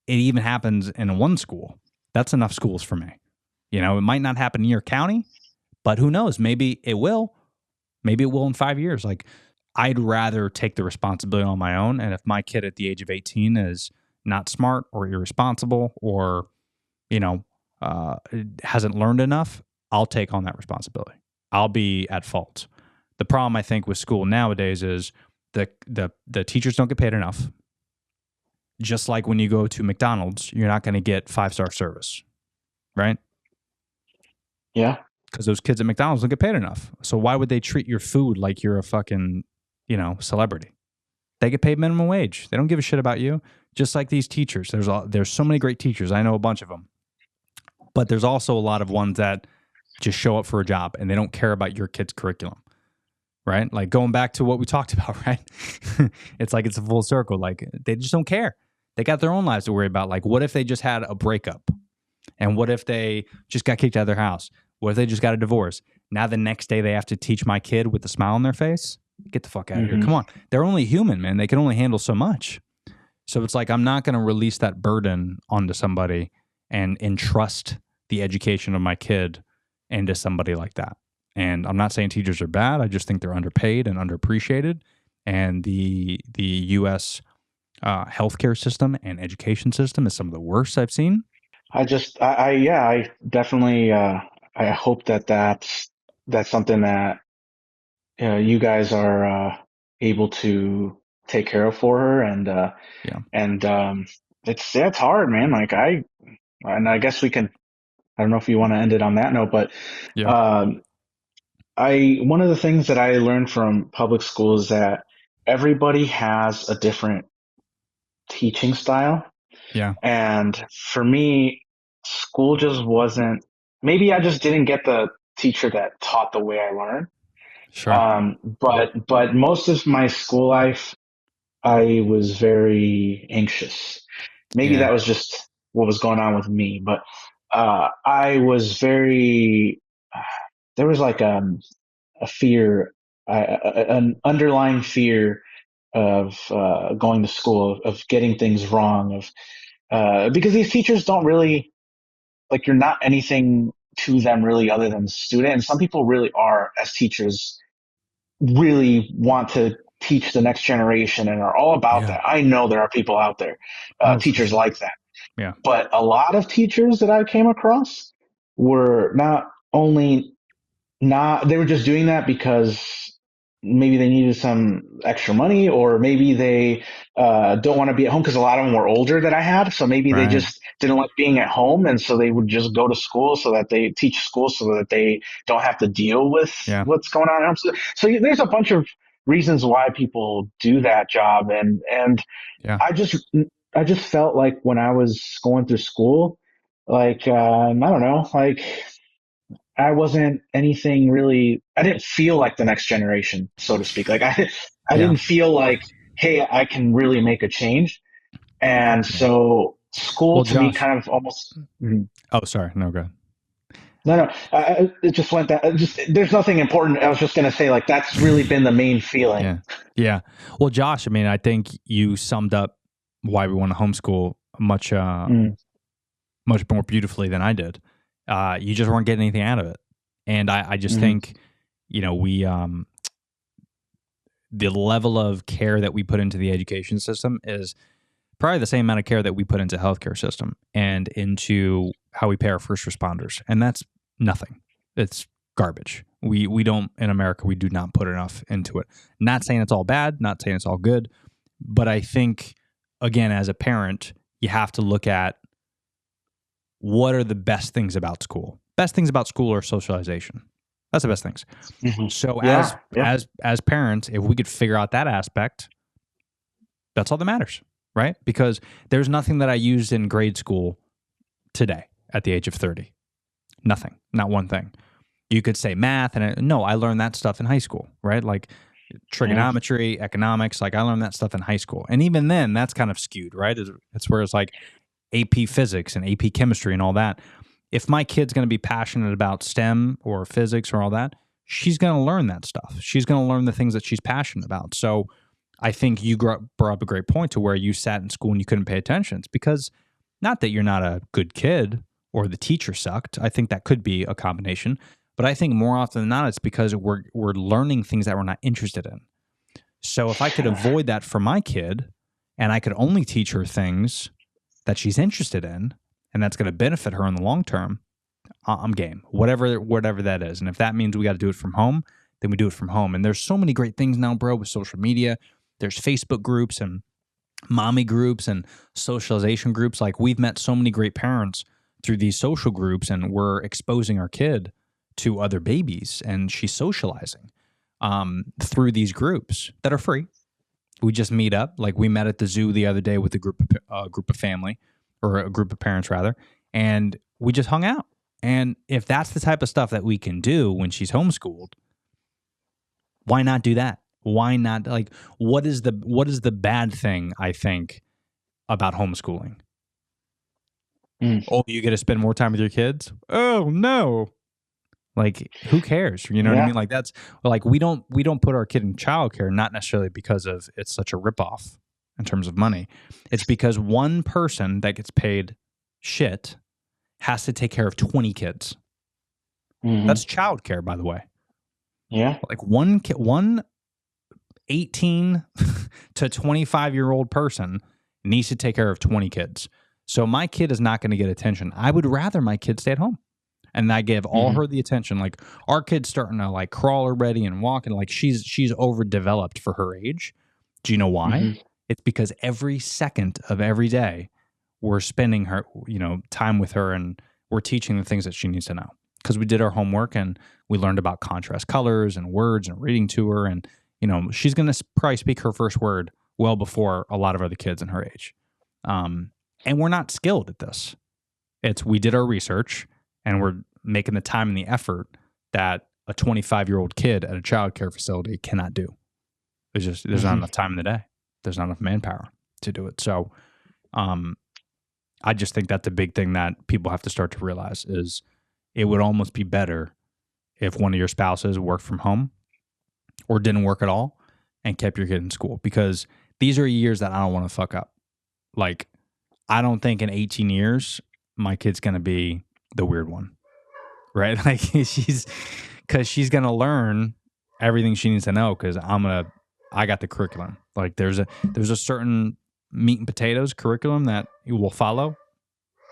it even happens in one school, that's enough schools for me. You know, it might not happen in your county, but who knows? Maybe it will. Maybe it will in 5 years. Like, I'd rather take the responsibility on my own. And if my kid at the age of 18 is not smart or irresponsible or, you know, hasn't learned enough, I'll take on that responsibility. I'll be at fault. The problem, I think, with school nowadays is the teachers don't get paid enough. Just like when you go to McDonald's, you're not going to get 5-star service, right? Yeah. Because those kids at McDonald's don't get paid enough. So why would they treat your food like you're a fucking, you know, celebrity? They get paid minimum wage. They don't give a shit about you. Just like these teachers. There's so many great teachers. I know a bunch of them. But there's also a lot of ones that just show up for a job and they don't care about your kid's curriculum, right? Like going back to what we talked about, right? It's like it's a full circle. Like they just don't care. They got their own lives to worry about. Like what if they just had a breakup? And what if they just got kicked out of their house? What if they just got a divorce? Now the next day they have to teach my kid with a smile on their face? Get the fuck out of here. Come on. They're only human, man. They can only handle so much. So it's like I'm not going to release that burden onto somebody and entrust the education of my kid into somebody like that. And I'm not saying teachers are bad. I just think they're underpaid and underappreciated. And the U.S. Healthcare system and education system is some of the worst I've seen. I definitely, I hope that's something that you guys are able to take care of for her. And it's hard, man. Like I guess we can. I don't know if you want to end it on that note, but one of the things that I learned from public school is that everybody has a different teaching style. Yeah. And for me, school just wasn't, maybe I just didn't get the teacher that taught the way I learned. Sure. But most of my school life, I was very anxious. Maybe that was just what was going on with me, but I was very, there was like a fear, an underlying fear of going to school, of getting things wrong, because these teachers don't really like you're not anything to them really other than the student. And some people really are, as teachers, really want to teach the next generation and are all about Yeah. that. I know there are people out there, Oh, for teachers sure. like that. Yeah. But a lot of teachers that I came across were not only not, they were just doing that because maybe they needed some extra money, or maybe they don't want to be at home, because a lot of them were older that I had. So maybe they Right. just didn't like being at home. And so they would just go to school, so that they teach school so that they don't have to deal with Yeah. what's going on at home. So there's a bunch of reasons why people do that job. And Yeah. I just felt like when I was going through school, like, I don't know, like I wasn't anything really, I didn't feel like the next generation, so to speak. Like I Yeah. didn't feel like, hey, I can really make a change. And Yeah. so school Well, to me Josh. kind of almost, Oh, sorry. No, go ahead. no, it just went that, just, there's nothing important. I was just going to say, like, that's really been the main feeling. Yeah. Yeah. Well, Josh, I mean, I think you summed up why we want to homeschool much, Mm, much more beautifully than I did. You just weren't getting anything out of it. And I just mm, think, we, the level of care that we put into the education system is probably the same amount of care that we put into healthcare system and into how we pay our first responders. And that's nothing. It's garbage. We don't, in America, we do not put enough into it. Not saying it's all bad, not saying it's all good, but I think, again, as a parent, you have to look at what are the best things about school. Best things about school are socialization. That's the best things. mhm. So Yeah, yeah. as parents, if we could figure out that aspect, that's all that matters, right? Because there's nothing that I used in grade school today at the age of 30. Nothing. Not one thing. You could say math, and no, I learned that stuff in high school, right? Like Yeah. trigonometry, economics, like I learned that stuff in high school. And even then, that's kind of skewed, right? It's where it's like AP physics and AP chemistry and all that. If my kid's going to be passionate about STEM or physics or all that, she's going to learn that stuff. She's going to learn the things that she's passionate about. So I think you brought up a great point to where you sat in school and you couldn't pay attention. It's because not that you're not a good kid or the teacher sucked. I think that could be a combination. But I think more often than not, it's because we're learning things that we're not interested in. So if I could avoid that for my kid and I could only teach her things that she's interested in and that's going to benefit her in the long term, I'm game. Whatever that is. And if that means we got to do it from home, then we do it from home. And there's so many great things now, bro, with social media. There's Facebook groups and mommy groups and socialization groups. Like we've met so many great parents through these social groups, and we're exposing our kid to other babies, and she's socializing through these groups that are free. We just meet up. Like we met at the zoo the other day with a group of family, or a group of parents rather, and we just hung out. And if that's the type of stuff that we can do when she's homeschooled, why not do that? Why not? Like, what is the bad thing, I think, about homeschooling? Mm. Oh, you get to spend more time with your kids? Oh no. Like, who cares? You know what I Yeah. mean? Like that's like we don't put our kid in childcare, not necessarily because of it's such a ripoff in terms of money. It's because one person that gets paid shit has to take care of 20 kids. Mhm. That's childcare, by the way. Yeah. Like one 18 to 25-year-old person needs to take care of 20 kids. So my kid is not going to get attention. I would rather my kid stay at home. And I give all her the attention. Like our kid's starting to like crawl already and walk, and like she's overdeveloped for her age. Do you know why? Mhm. It's because every second of every day we're spending her, time with her, and we're teaching the things that she needs to know. Because we did our homework and we learned about contrast colors and words and reading to her, and she's going to probably speak her first word well before a lot of other kids in her age. And we're not skilled at this. We did our research, and we're making the time and the effort that a 25-year-old kid at a child care facility cannot do. There's not enough time in the day. There's not enough manpower to do it. So I just think that's a big thing that people have to start to realize is it would almost be better if one of your spouses worked from home or didn't work at all and kept your kid in school, because these are years that I don't want to fuck up. Like, I don't think in 18 years my kid's going to be the weird one, right? Like because she's going to learn everything she needs to know because I got the curriculum. Like there's a certain meat and potatoes curriculum that you will follow,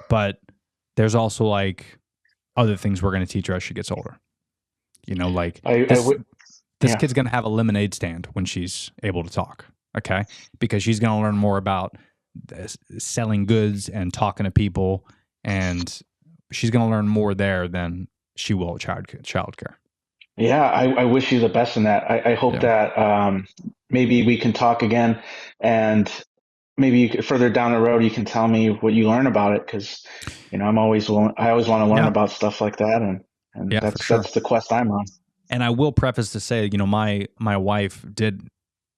but there's also like other things we're going to teach her as she gets older. You know, like this kid's going to have a lemonade stand when she's able to talk. Okay. Because she's going to learn more about selling goods and talking to people. And she's going to learn more there than she will at childcare. Yeah. I wish you the best in that. I hope that maybe we can talk again, and maybe further down the road, you can tell me what you learn about it. Cause I always want to learn about stuff like that. And that's, for sure. that's the quest I'm on. And I will preface to say, my wife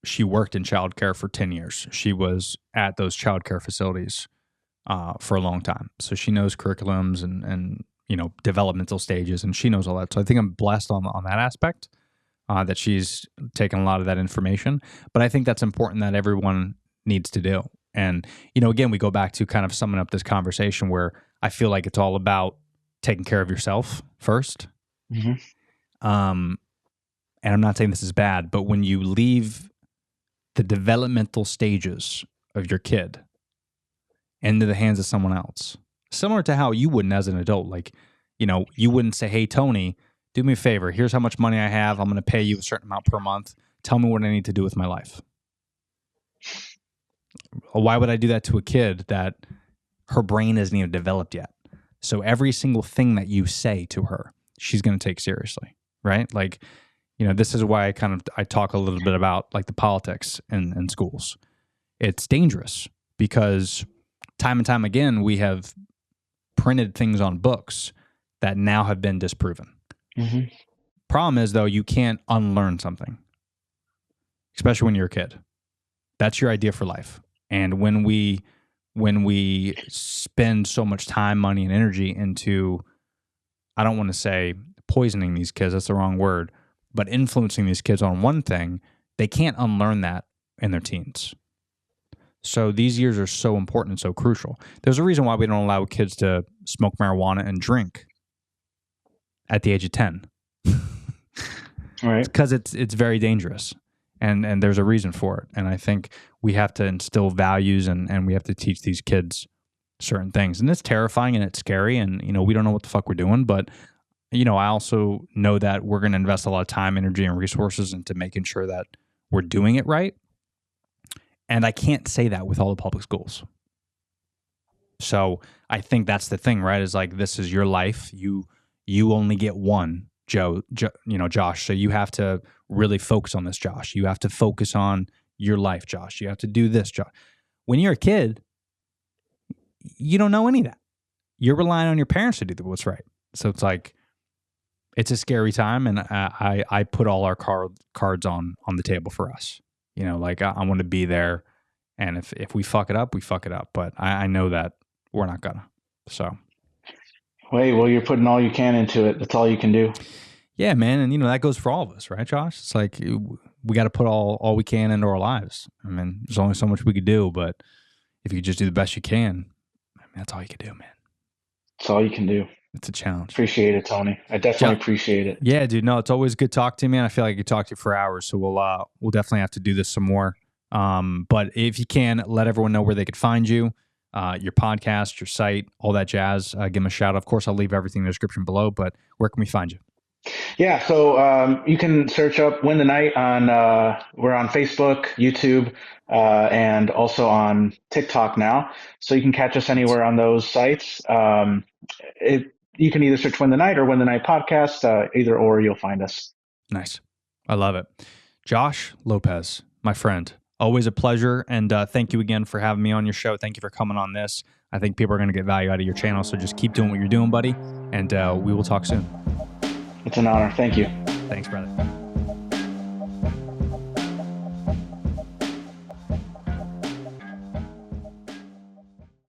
she worked in childcare for 10 years. She was at those childcare facilities for a long time. So she knows curriculums and developmental stages, and she knows all that. So I think I'm blessed on that aspect, that she's taken a lot of that information. But I think that's important that everyone needs to do. And, again, we go back to kind of summing up this conversation where I feel like it's all about taking care of yourself first. Mm-hmm. And I'm not saying this is bad, but when you leave the developmental stages of your kid into the hands of someone else, similar to how you wouldn't as an adult, like, you wouldn't say, hey, Tony, do me a favor. Here's how much money I have. I'm going to pay you a certain amount per month. Tell me what I need to do with my life. Why would I do that to a kid that her brain isn't even developed yet? So every single thing that you say to her, she's going to take seriously, right? Like, this is why I talk a little bit about like the politics in schools. It's dangerous because time and time again, we have printed things on books that now have been disproven. Mm-hmm. Problem is, though, you can't unlearn something, especially when you're a kid. That's your idea for life. And when we spend so much time, money, and energy into, I don't want to say poisoning these kids, that's the wrong word, but influencing these kids on one thing, they can't unlearn that in their teens. So these years are so important and so crucial. There's a reason why we don't allow kids to smoke marijuana and drink at the age of 10. Right. It's because it's very dangerous. And there's a reason for it. And I think we have to instill values and we have to teach these kids certain things. And it's terrifying and it's scary and, we don't know what the fuck we're doing. But, I also know that we're going to invest a lot of time, energy, and resources into making sure that we're doing it right. And I can't say that with all the public schools. So I think that's the thing, right? Is like, this is your life. You only get one, Josh. So you have to really focus on this, Josh. You have to focus on your life, Josh. You have to do this, Josh. When you're a kid, you don't know any of that. You're relying on your parents to do what's right. So it's like, it's a scary time, and I put all our cards on the table for us. Like I want to be there, and if we fuck it up, we fuck it up. But I know that we're not gonna. So. Wait, well, you're putting all you can into it. That's all you can do. Yeah, man. And, that goes for all of us, right, Josh? It's like we got to put all we can into our lives. I mean, there's only so much we could do, but if you just do the best you can, that's all you can do, man. That's all you can do. It's a challenge. Appreciate it, Tony. I definitely appreciate it. Yeah, dude. No, it's always good talking to you, man. I feel like I could talk to you for hours, so we'll definitely have to do this some more. But if you can, let everyone know where they could find you. Your podcast, your site, all that jazz. Give them a shout. Of course, I'll leave everything in the description below, but where can we find you? Yeah, so you can search up Win the Night on, we're on Facebook, YouTube, and also on TikTok now. So you can catch us anywhere on those sites. You can either search Win the Night or Win the Night Podcast, either or you'll find us. Nice. I love it. Josh Lopez, my friend. Always a pleasure, and thank you again for having me on your show. Thank you for coming on this. I think people are going to get value out of your channel, so just keep doing what you're doing, buddy, and we will talk soon. It's an honor. Thank you. Thanks, brother.